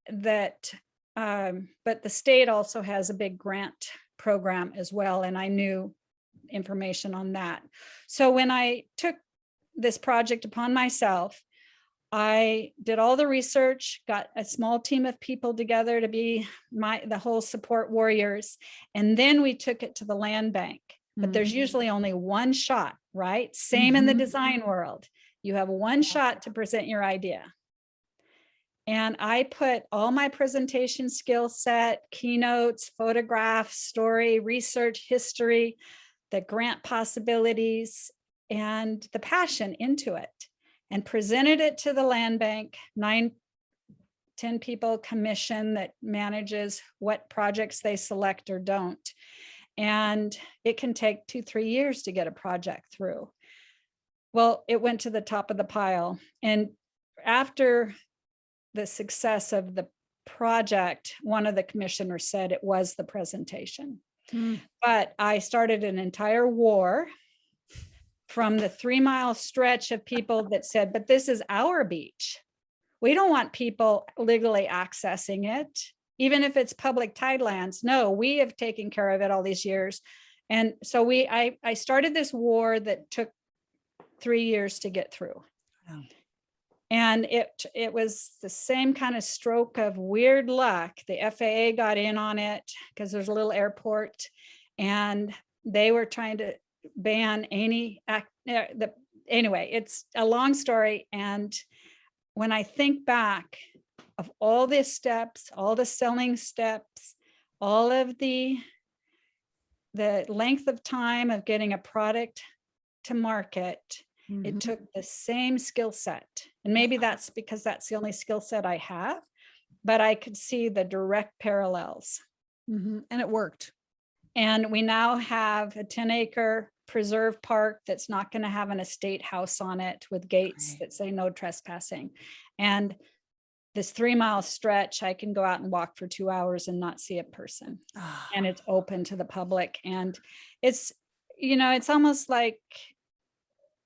that, but the state also has a big grant program as well. And I knew information on that. So when I took this project upon myself, I did all the research, got a small team of people together to be the whole support warriors. And then we took it to the land bank, but there's usually only one shot, right? Same in the design world. You have one shot to present your idea. And I put all my presentation skill set, keynotes, photographs, story, research, history, the grant possibilities, and the passion into it, and presented it to the land bank, 9-10 people commission that manages what projects they select or don't. And it can take 2-3 years to get a project through. Well, it went to the top of the pile. And after the success of the project, one of the commissioners said it was the presentation. But I started an entire war from the 3-mile stretch of people that said, but this is our beach. We don't want people legally accessing it, even if it's public tidelands. No, we have taken care of it all these years. And so I started this war that took 3 years to get through. Wow. And it was the same kind of stroke of weird luck. The FAA got in on it because there's a little airport, and they were trying to ban any anyway, it's a long story. And when I think back of all the steps, all the selling steps, all of the length of time of getting a product to market, it took the same skill set. And maybe that's because that's the only skill set I have, but I could see the direct parallels. And it worked. And we now have a 10-acre preserve park that's not going to have an estate house on it with gates that say no trespassing. And this 3-mile stretch, I can go out and walk for 2 hours and not see a person. And it's open to the public. And it's, it's almost like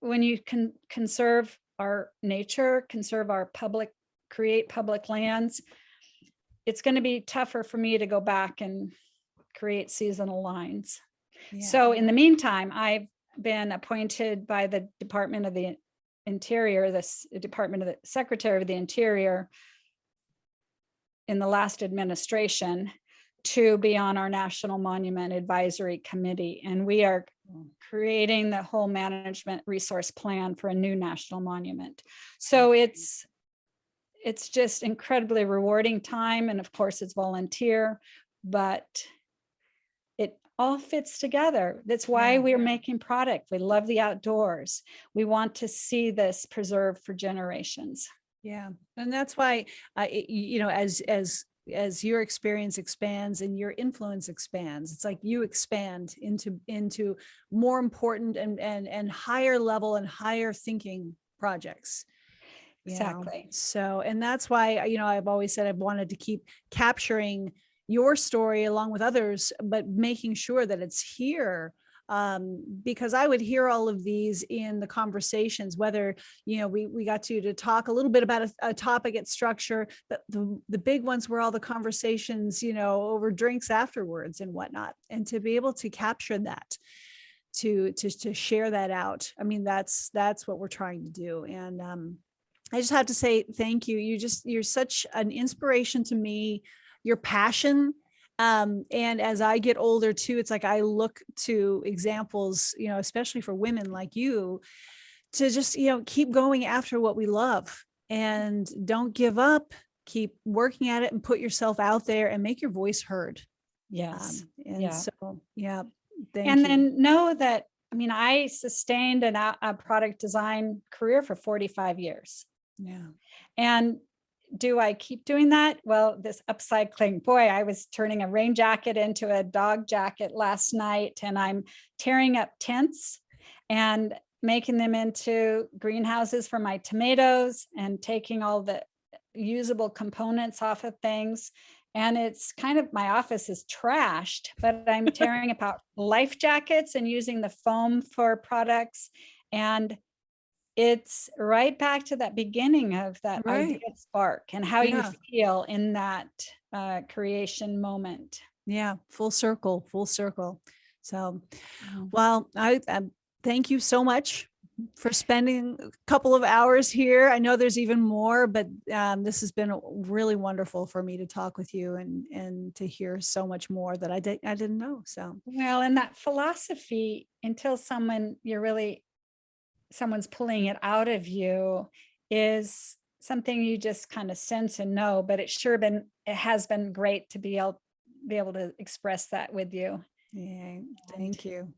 when you can conserve our nature, conserve our create public lands, it's going to be tougher for me to go back and create seasonal lines. So in the meantime, I've been appointed by the Department of the Interior, the Department of the Secretary of the Interior in the last administration to be on our National Monument Advisory Committee. And we are creating the whole management resource plan for a new national monument. So it's just incredibly rewarding time. And of course it's volunteer, but all fits together. That's why we're making product. We love the outdoors. We want to see this preserved for generations. Yeah. And that's why, as your experience expands and your influence expands, it's like you expand into more important and higher level and higher thinking projects. Exactly. So, and that's why, I've always said I've wanted to keep capturing your story along with others, but making sure that it's here, because I would hear all of these in the conversations, whether, we got to talk a little bit about a topic at Struktur, but the big ones were all the conversations, over drinks afterwards and whatnot. And to be able to capture that, to share that out. I mean, that's what we're trying to do. And I just have to say thank you. You're such an inspiration to me, your passion. And as I get older too, it's like I look to examples, especially for women like you, to just, keep going after what we love and don't give up, keep working at it and put yourself out there and make your voice heard. Yes. So, yeah. Thank and you. then know that, I mean, I sustained a product design career for 45 years. Yeah. And do I keep doing that? Well, this upcycling, boy, I was turning a rain jacket into a dog jacket last night, and I'm tearing up tents and making them into greenhouses for my tomatoes and taking all the usable components off of things. And it's kind of, my office is trashed, but I'm tearing apart life jackets and using the foam for products. And it's right back to that beginning of that idea spark and how you feel in that creation moment. Yeah, full circle. So, well, I thank you so much for spending a couple of hours here. I know there's even more, but this has been really wonderful for me to talk with you and to hear so much more that I didn't know. So, well, and that philosophy, until someone's pulling it out of you, is something you just kind of sense and know, but it has been great to be able to express that with you. Yeah, thank you.